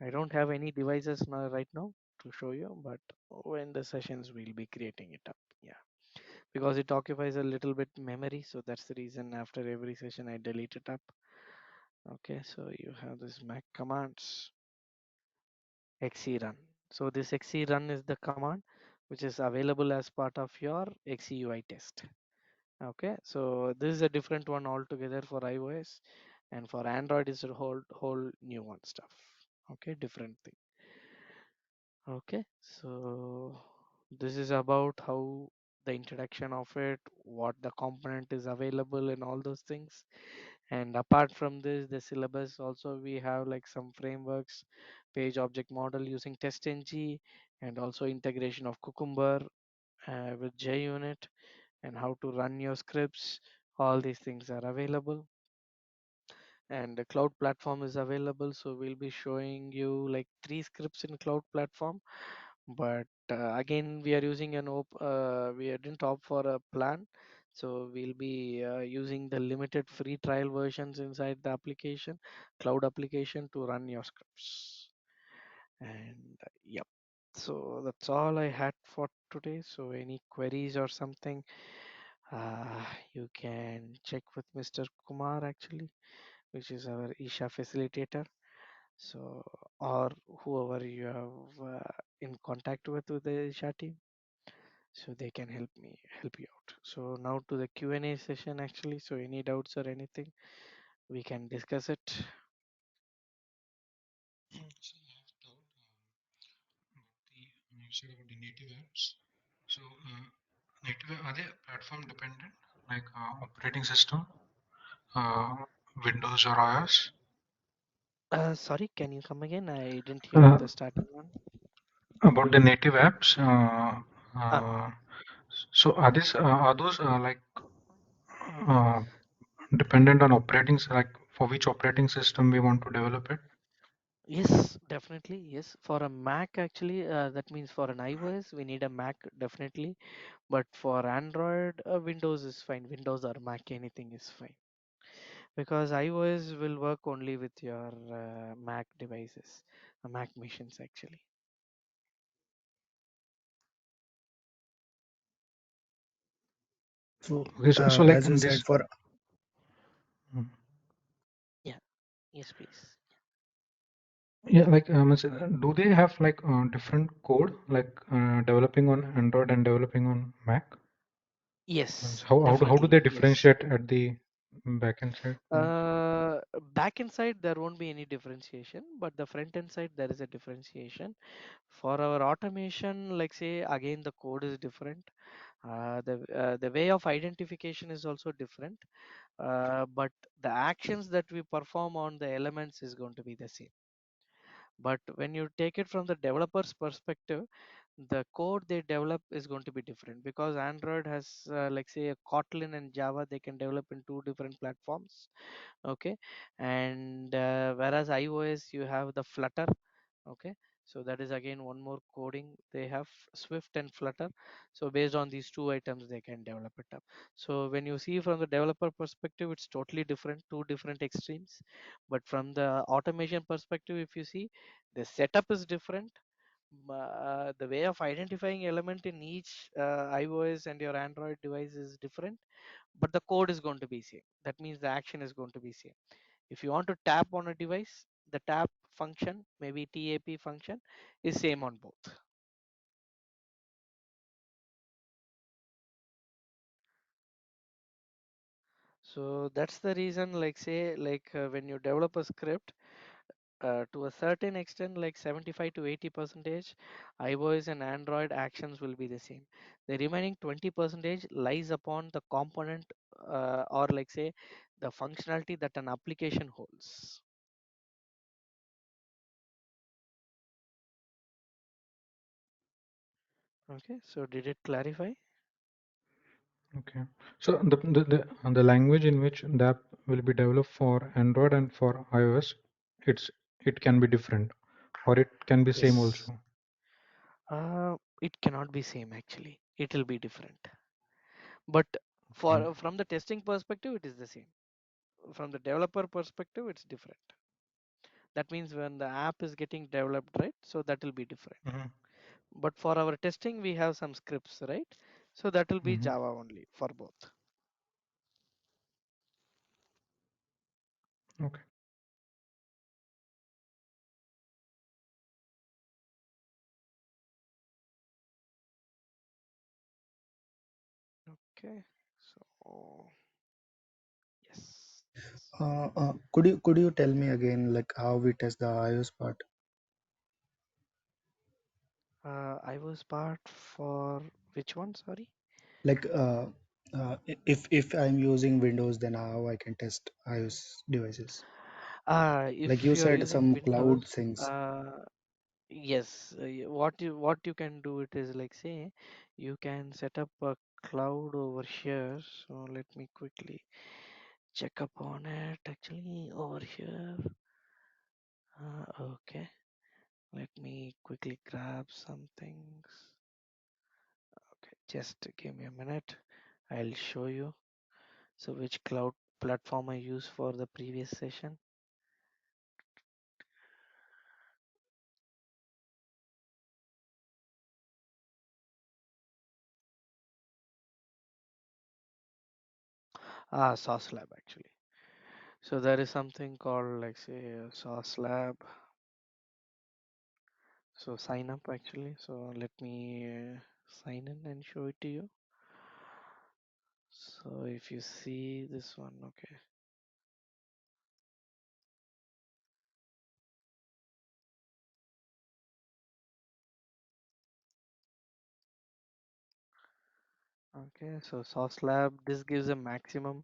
I don't have any devices now right now to show you, but when the sessions we'll be creating it up. Yeah, because it occupies a little bit memory, so that's the reason after every session I delete it up. Okay, so you have this Mac commands xe run. So this xe run is the command which is available as part of your XUI test. Okay, so this is a different one altogether for iOS, and for Android is a whole new one stuff. Okay, different thing. Okay, so this is about how the introduction of it, what the component is available and all those things. And apart from this, the syllabus also we have like some frameworks, page object model using TestNG, and also integration of Cucumber with JUnit, and how to run your scripts. All these things are available, and the cloud platform is available. So we'll be showing you like 3 scripts in cloud platform, but again we are using we didn't opt for a plan, so we'll be using the limited free trial versions inside the application, cloud application, to run your scripts. And yep, so that's all I had for today. So any queries or something, you can check with Mr. Kumar actually, which is our Isha facilitator. So, or whoever you have in contact with the Isha team, so they can help you out. So now to the Q&A session actually. So any doubts or anything, we can discuss it. So I have thought you said about the native apps. So native are they platform dependent, like operating system, uh, Windows or iOS? Sorry, can you come again? I didn't hear Uh, the starting one. about the native apps. Ah, So are those like uh, dependent on like for which operating system we want to develop it? yes, definitely. Yes, for a Mac actually, that means for an iOS, we need a Mac definitely. But for Android, Windows is fine. Windows or Mac, anything is fine. Because iOS will work only with your Mac devices, Mac machines actually. So, Okay, so like as you in said, this. for Hmm. Yeah, yes, please. Yeah, like do they have like different code, like developing on Android and developing on Mac? Means Yes, how do definitely. they Yes. differentiate at the backend side? Back end side, there won't be any differentiation, but the front end side, there is a differentiation. For our automation, like say, again, the code is different. The way of identification is also different, but the actions that we perform on the elements is going to be the same. But when you take it from the developer's perspective, the code they develop is going to be different, because Android has like say a Kotlin and Java, they can develop in 2 different platforms. Okay, and whereas iOS you have the Flutter. Okay, So that is again one more coding. They have Swift and Flutter. So based on these two items, they can develop it up. So when you see from the developer perspective, it's totally different, two different extremes. But from the automation perspective, if you see, the setup is different. The way of identifying element in each iOS and your Android device is different, but the code is going to be same. That means the action is going to be same. If you want to tap on a device, the tap function, maybe TAP function, is same on both. So that's the reason, like say, when you develop a script, to a certain extent, like 75 to 80 percentage, iOS and Android actions will be the same. The remaining 20 percentage lies upon the component, or like say, the functionality that an application holds. Okay, so did it clarify? Okay. So the language in which the app will be developed for Android and for iOS, it can be different, or it can be same Yes. also. It cannot be same actually. It will be different. But Okay. from the testing perspective, it is the same. From the developer perspective, it's different. That means when the app is getting developed, right? So that will be different. Mm-hmm. But for our testing, we have some scripts, right? So that will be Mm-hmm. Java only for both. Okay. Okay. So yes. Could you tell me again like how we test the iOS part? I was part for which one? Sorry. Like if I'm using Windows, then how I can test iOS devices? Like If you you're said, using some Windows, cloud things. yes, what you can do it is like say you can set up a cloud over here. So let me quickly check up on it. Actually, over here. Okay, let me quickly grab some things. Okay, just give me a minute. I'll show you. So which cloud platform I use for the previous session. Sauce Lab actually. So there is something called like say Sauce Lab. So sign up actually. So let me sign in and show it to you. So if you see this one, okay. Okay, so Sauce Lab, this gives a maximum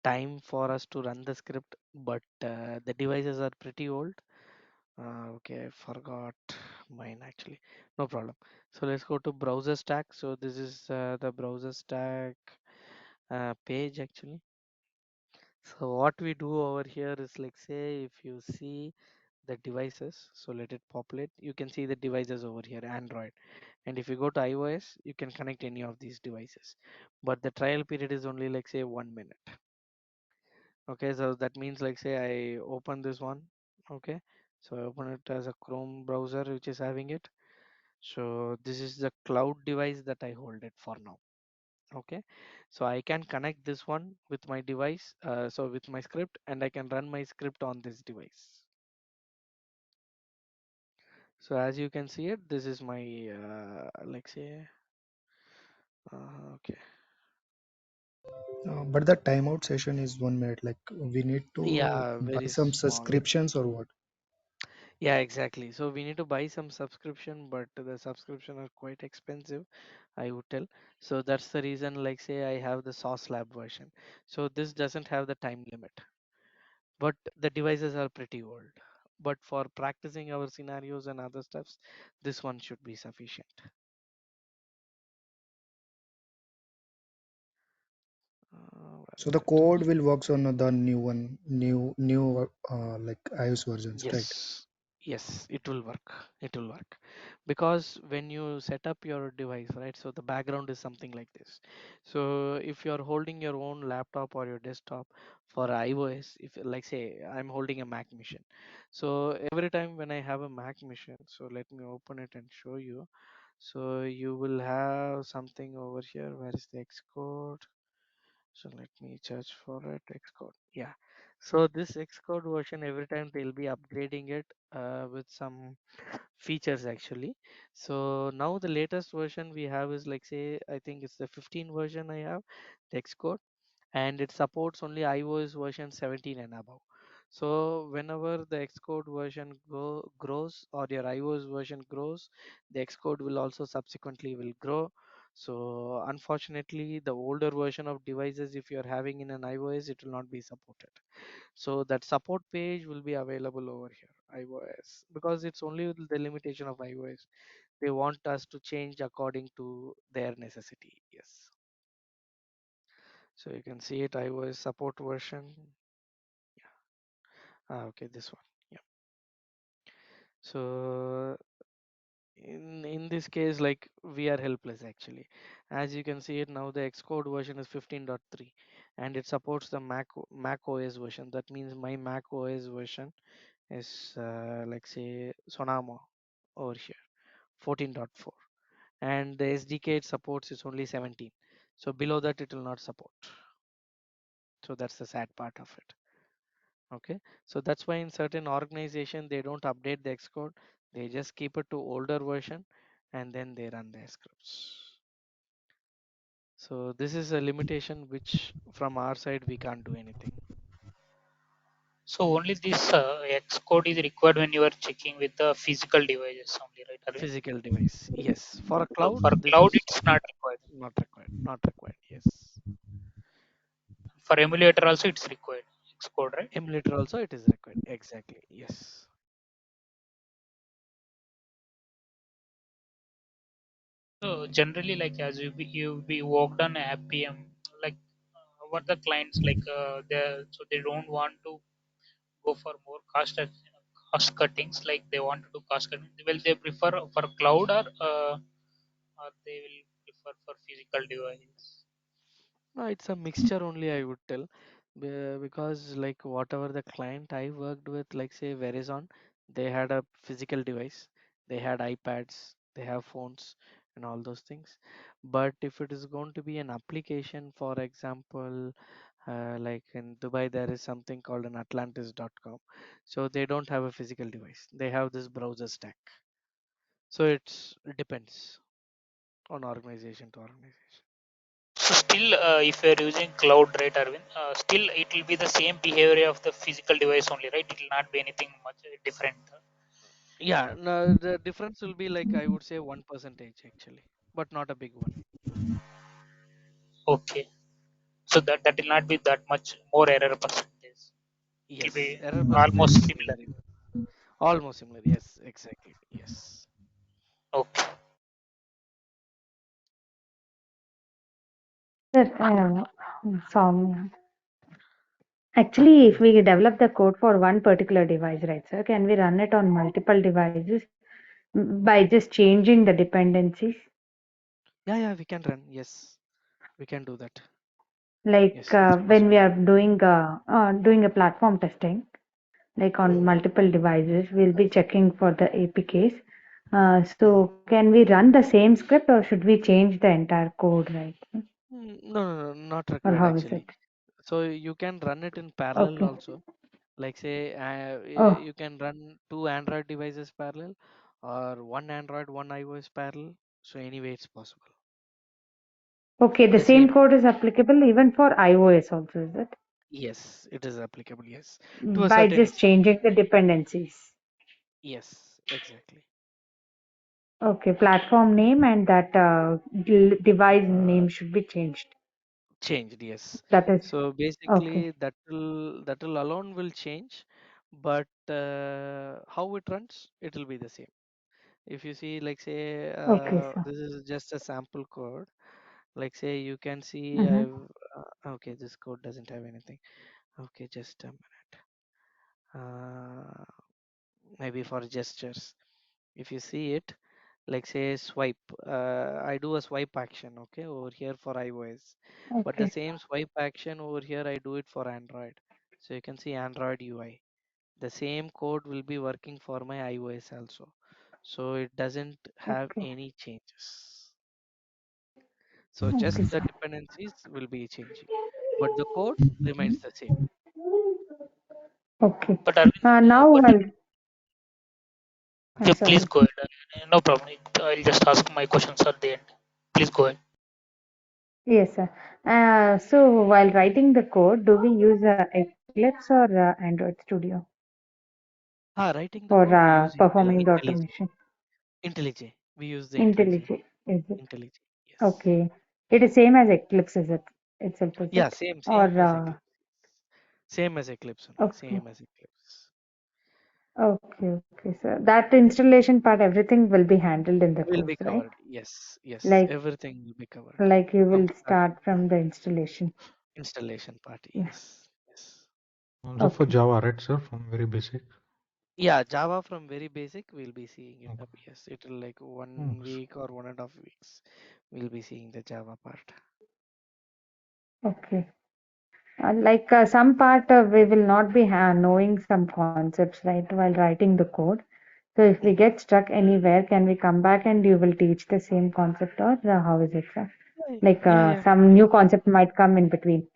time for us to run the script, but the devices are pretty old. Okay, I forgot mine actually. No problem. So let's go to browser stack. So this is the browser stack page actually. So what we do over here is like say if you see the devices, so let it populate. You can see the devices over here, Android. And if you go to iOS, you can connect any of these devices. But the trial period is only like say 1 minute. Okay, so that means like say I open this one. Okay, so I open it as a Chrome browser which is having it. So this is the cloud device that I hold it for now. Okay, so I can connect this one with my device, so with my script, and I can run my script on this device. So as you can see it, this is my like say okay, But the timeout session is 1 minute. Like we need to yeah, buy very some small. subscriptions or what? Yeah, exactly. So we need to buy some subscription, but the subscription are quite expensive, I would tell. So that's the reason, like say I have the Sauce Lab version. So this doesn't have the time limit, but the devices are pretty old. But for practicing our scenarios and other stuffs, this one should be sufficient. So Where the is it? code will works on the new one, new like iOS versions, right? Yes, Yes, it will work. It will work because when you set up your device, right? So the background is something like this. So if you're holding your own laptop or your desktop for iOS, if like say I'm holding a Mac machine, so every time when I have a Mac machine, so let me open it and show you. So you will have something over here. Where is the Xcode? So let me search for it. Xcode. Yeah. So this Xcode version, every time they'll be upgrading it with some features actually. So now the latest version we have is like say I think it's the 15 version I have the Xcode, and it supports only iOS version 17 and above. So whenever the Xcode version grows or your iOS version grows, the Xcode will also subsequently will grow. So unfortunately, the older version of devices, if you're having in an iOS, it will not be supported. So that support page will be available over here, iOS, because it's only the limitation of iOS. They want us to change according to their necessity. Yes. So you can see it, iOS support version. Okay, this one. Yeah. So in this case, like we are helpless actually. As you can see it now, the Xcode version is 15.3, and it supports the Mac OS version. That means my Mac OS version is like say Sonoma over here, 14.4, and the SDK it supports is only 17. So below that it will not support. So that's the sad part of it. Okay, so that's why in certain organization they don't update the Xcode, they just keep it to older version and then they run their scripts. So this is a limitation which from our side we can't do anything. So only this Xcode is required when you are checking with the physical devices only, right, Arvind? Physical device, yes. For a So cloud for this cloud, is it's not required. not required, not required. Yes. For emulator also, it's required. Xcode, right? Emulator also it is required, exactly. Yes. So generally, like as you be worked on Appium, like what the clients like they don't want to go for more cost cuttings, like they want to do cost cutting. Will they prefer for cloud or they will prefer for physical devices? No, it's a mixture only, I would tell. Because like whatever the client I worked with, like say Verizon, they had a physical device, they had iPads, they have phones and all those things. But if it is going to be an application, for example, like in Dubai, there is something called an Atlantis.com. So they don't have a physical device. They have this browser stack. So it depends on organization to organization. So still, if you are using cloud, right, Arvind, still it will be the same behavior of the physical device only, right? It will not be anything much different. Yeah, no, the difference will be like I would say 1% actually, but not a big one. Okay, so that will not be that much more error percentage. It will Yes, be error percentage almost will be similar. very almost similar. Yes, exactly. Yes. Okay. Sir, from actually, if Yes. we develop the code for one particular device, right, sir, can we run it on multiple devices by just changing the dependencies? Yeah, yeah, we can run. Yes, we can do that. Like Yes, it's when we possible. are doing a platform testing, like on multiple devices, we'll be checking for the APKs. Mhm. So can we run the same script or should we change the entire code, right? No, no, no, not Or required how is actually. it? So you can run it in parallel Okay. also. Like say Oh, you can run two Android devices parallel or one Android, one iOS parallel. So anyway, it's possible. okay. The The same same. code is applicable even for iOS also, is it? Yes, it is applicable. Yes, to a By certain just extent. changing the dependencies. Yes, exactly. Okay, platform name and that device Uh, name should be changed. Changed, yes. That is So okay. basically, that will alone will change, but how it runs, it will be the same. If you see, like say, Okay, sir. this is just a sample code. Like say, you can see, Mm-hmm. okay, this code doesn't have anything. Okay, just a minute. Uh, maybe for gestures. If you see it, like say swipe, I do a swipe action, okay, over here for iOS, but the Okay. same swipe action over here I do it for Android. So you can see Android UI. The same code will be working for my iOS also. So it doesn't have Okay. any changes. So just Okay, the sir. dependencies will be changing, but the code remains the same. Okay. But Arvind, Now but I'll, okay, please sorry. go ahead. No problem. I'll just ask my questions at the end. Please go ahead. Yes, sir. So while writing the code, do we use Eclipse or Android Studio Writing the for code we use performing the IntelliJ. automation? IntelliJ. We use the IntelliJ. IntelliJ, is it? IntelliJ. Yes. Okay. It is same as Eclipse, is it? Itself, is Yeah, it? same Or same as Eclipse. Same as Eclipse only. okay. Same as Eclipse. Okay, okay. So that installation part, everything will be handled in the Will course, be right? covered. Yes, yes. Like Everything will be covered like you from will start start to from the installation. installation part. Yeah. Yes. Yes. Also for Okay. Java, right, sir? From very basic. Yeah, Java from very basic, we'll be seeing it up. Okay. Yes, it will like one Okay. week or 1.5 weeks. We'll be seeing the Java part. Okay. Like some part we will not be knowing some concepts, right, while writing the code. So if we Mhm. get stuck anywhere, can we come back and you will teach the same concept, or how is it, sir? Yeah, Like yeah, yeah, some yeah, new concept might come in between.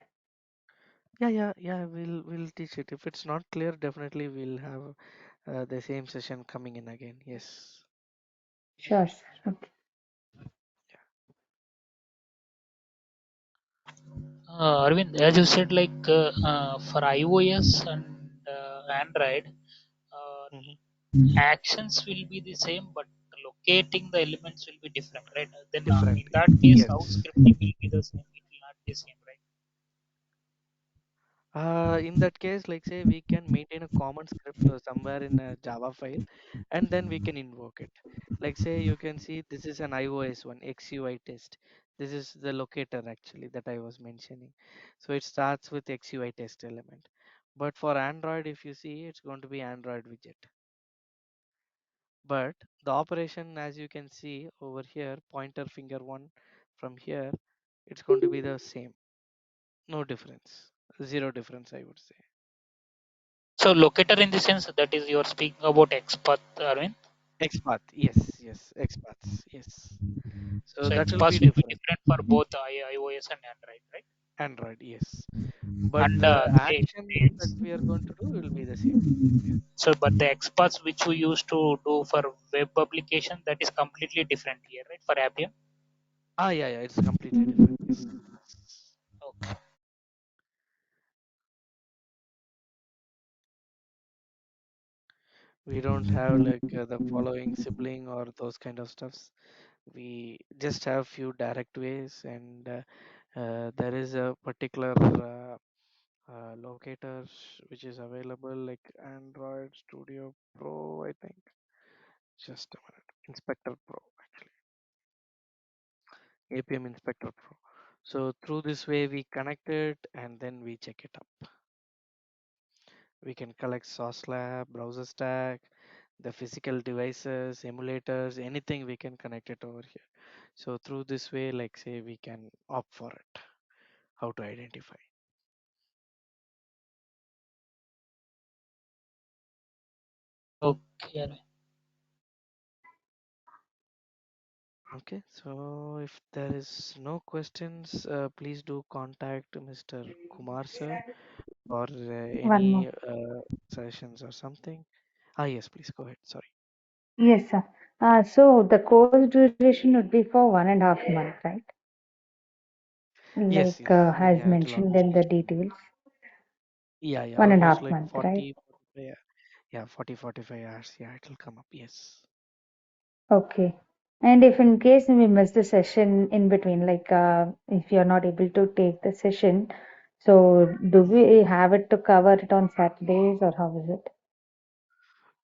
yeah. We'll teach it. If it's not clear, definitely we'll have the same session coming in again. Yes. Sure, sir. Okay. Arvind, as you said, for iOS and Android, Hmm. actions will be the same, but locating the elements will be different, right? Then Different. in that case, how Yes. scripting will be the same? It will not be same, right? In that case, like say we can maintain a common script somewhere in a Java file, and then we can invoke it. Like say you can see this is an iOS one XUI test. This is the locator actually that I was mentioning. So it starts with XUI test element. But for Android, if you see, it's going to be Android widget. But the operation, as you can see over here, pointer finger one from here, it's going to be the same. No difference. Zero difference, I would say. So locator in the sense that is you are speaking about XPath, Arvind. XPath, yes, XPaths, yes. So So that will be XPath will be different. different for both iOS and Android, right? Android, yes. But And the action that we are going to do will be the same. so, but the XPaths which we used to do for web application, that is completely different here, right? For Appium. Yeah, it's completely different. Yes. Okay. We don't have like the following sibling or those kind of stuffs. We just have few direct ways, and there is a particular locator which is available like Android Studio Pro, I think. Just a minute. Inspector Pro, actually. APM Inspector Pro. So through this way we connect it and then we check it up. We can collect source lab, browser stack, the physical devices, emulators, anything we can connect it over here. So through this way, like say we can opt for it. How to identify. Okay. Okay, so if there is no questions, please do contact Mr. Kumar sir for One more. any sessions or something. Yes, please go ahead. Sorry. Yes, sir. So the course duration would be for 1.5 months, right? Yes, Like yes. as Yeah, it'll mentioned almost in the details. yeah, One and a almost half like month, right? 40, 45, yeah, 40, 45 hours. Yeah, it'll come up. Yes. Okay. And if in case we miss the session in between, like if you're not able to take the session, so do we have it to cover it on Saturdays or how is it?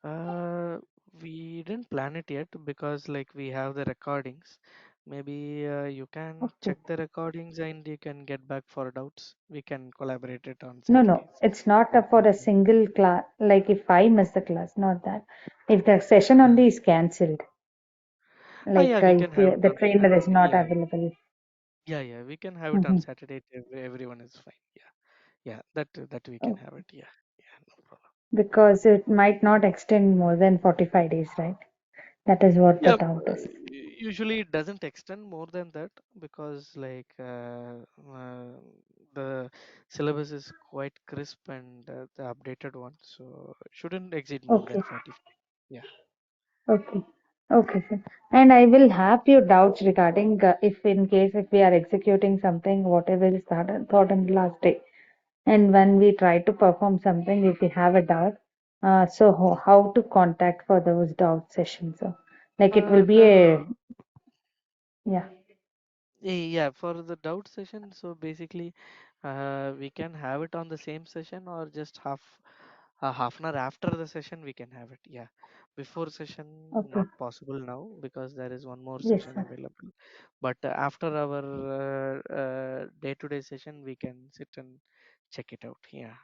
Uh, we didn't plan it yet because like we have the recordings. Maybe you can Okay. check the recordings and you can get back for doubts. We can collaborate it on No, Saturdays. it's not for a single class. Like if I miss the class, not that. If the session only is cancelled, Yeah, like we can if have it the on trainer is Saturday. not Yeah, available. yeah, we can have it on Mm-hmm. Saturday if everyone is fine. Yeah, that we can Oh, have it. Yeah, no problem. because it might not extend more than 45 days, right? That is what the Yeah, doubt is. usually it doesn't extend more than that because the syllabus is quite crisp and the updated one, so shouldn't exceed more than Okay, 45. Yeah. okay, okay, sir. And I will have few doubts regarding if in case if we are executing something, whatever is thought in the last day, and when we try to perform something, if we have a doubt, so how to contact for those doubt sessions? So, like it will be The a yeah. Yeah, for the doubt session, so basically, we can have it on the same session or just half an hour after the session we can have it. Yeah, before session Okay. not possible now because there is one more Yes, session sir. available. But after our day-to-day session, we can sit and check it out. Yeah.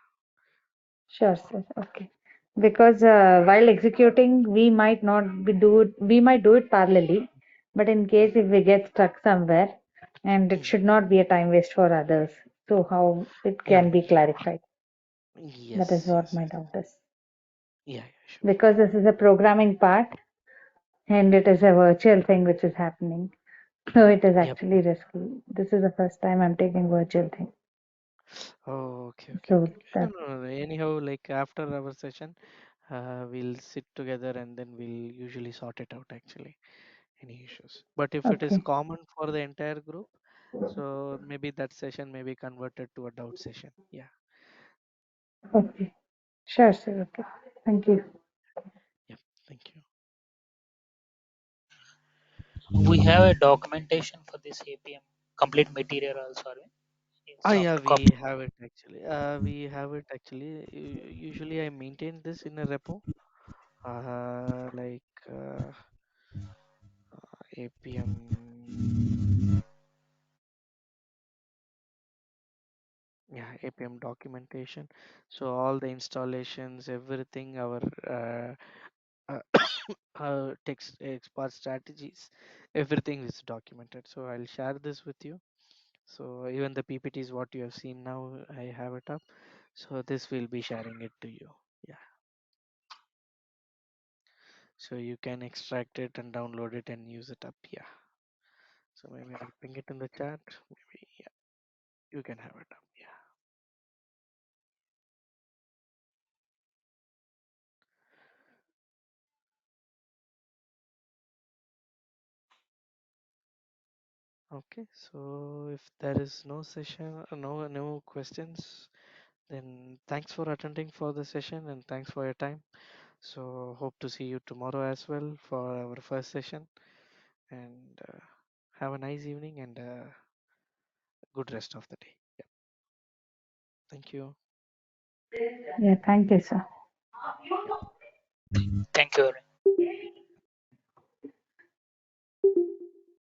Sure, sir. Okay. Because while executing, we might not be do it, we might do it parallelly, but in case if we get stuck somewhere, and it should not be a time waste for others. So how it Yeah. can be clarified? That is Yes. what Yes. my Yes. doubt is. Yeah. Sure. Because this is a programming part, and it is a virtual thing which is happening. So it is Yep. actually risky. This is the first time I'm taking virtual thing. Oh, So okay. No, that no, no. Anyhow, like after our session, we'll sit together and then we'll usually sort it out actually, any issues. But if it is okay. common for the entire group, so maybe that session may be converted to a doubt session. Yeah, Okay. Sure, sir. Okay. Thank you. yeah. Thank you. We have a documentation for this APM complete material also. Yeah, Soft we copy. have it actually. We have it actually. Usually, I maintain this in a repo, like APM. Yeah, APM documentation. So all the installations, everything, our uh, text export strategies, everything is documented. So I'll share this with you. So even the PPTs, what you have seen now, I have it up. So this will be sharing it to you. Yeah. So you can extract it and download it and use it up. Yeah. So maybe I'll ping it in the chat. Maybe yeah, you can have it up. Yeah. Okay. So if there is no session, no questions, then thanks for attending for the session and thanks for your time. So hope to see you tomorrow as well for our first session. And have a nice evening and good rest of the day. Yeah. Thank you. Yeah, thank you, sir. Yeah. Thank you.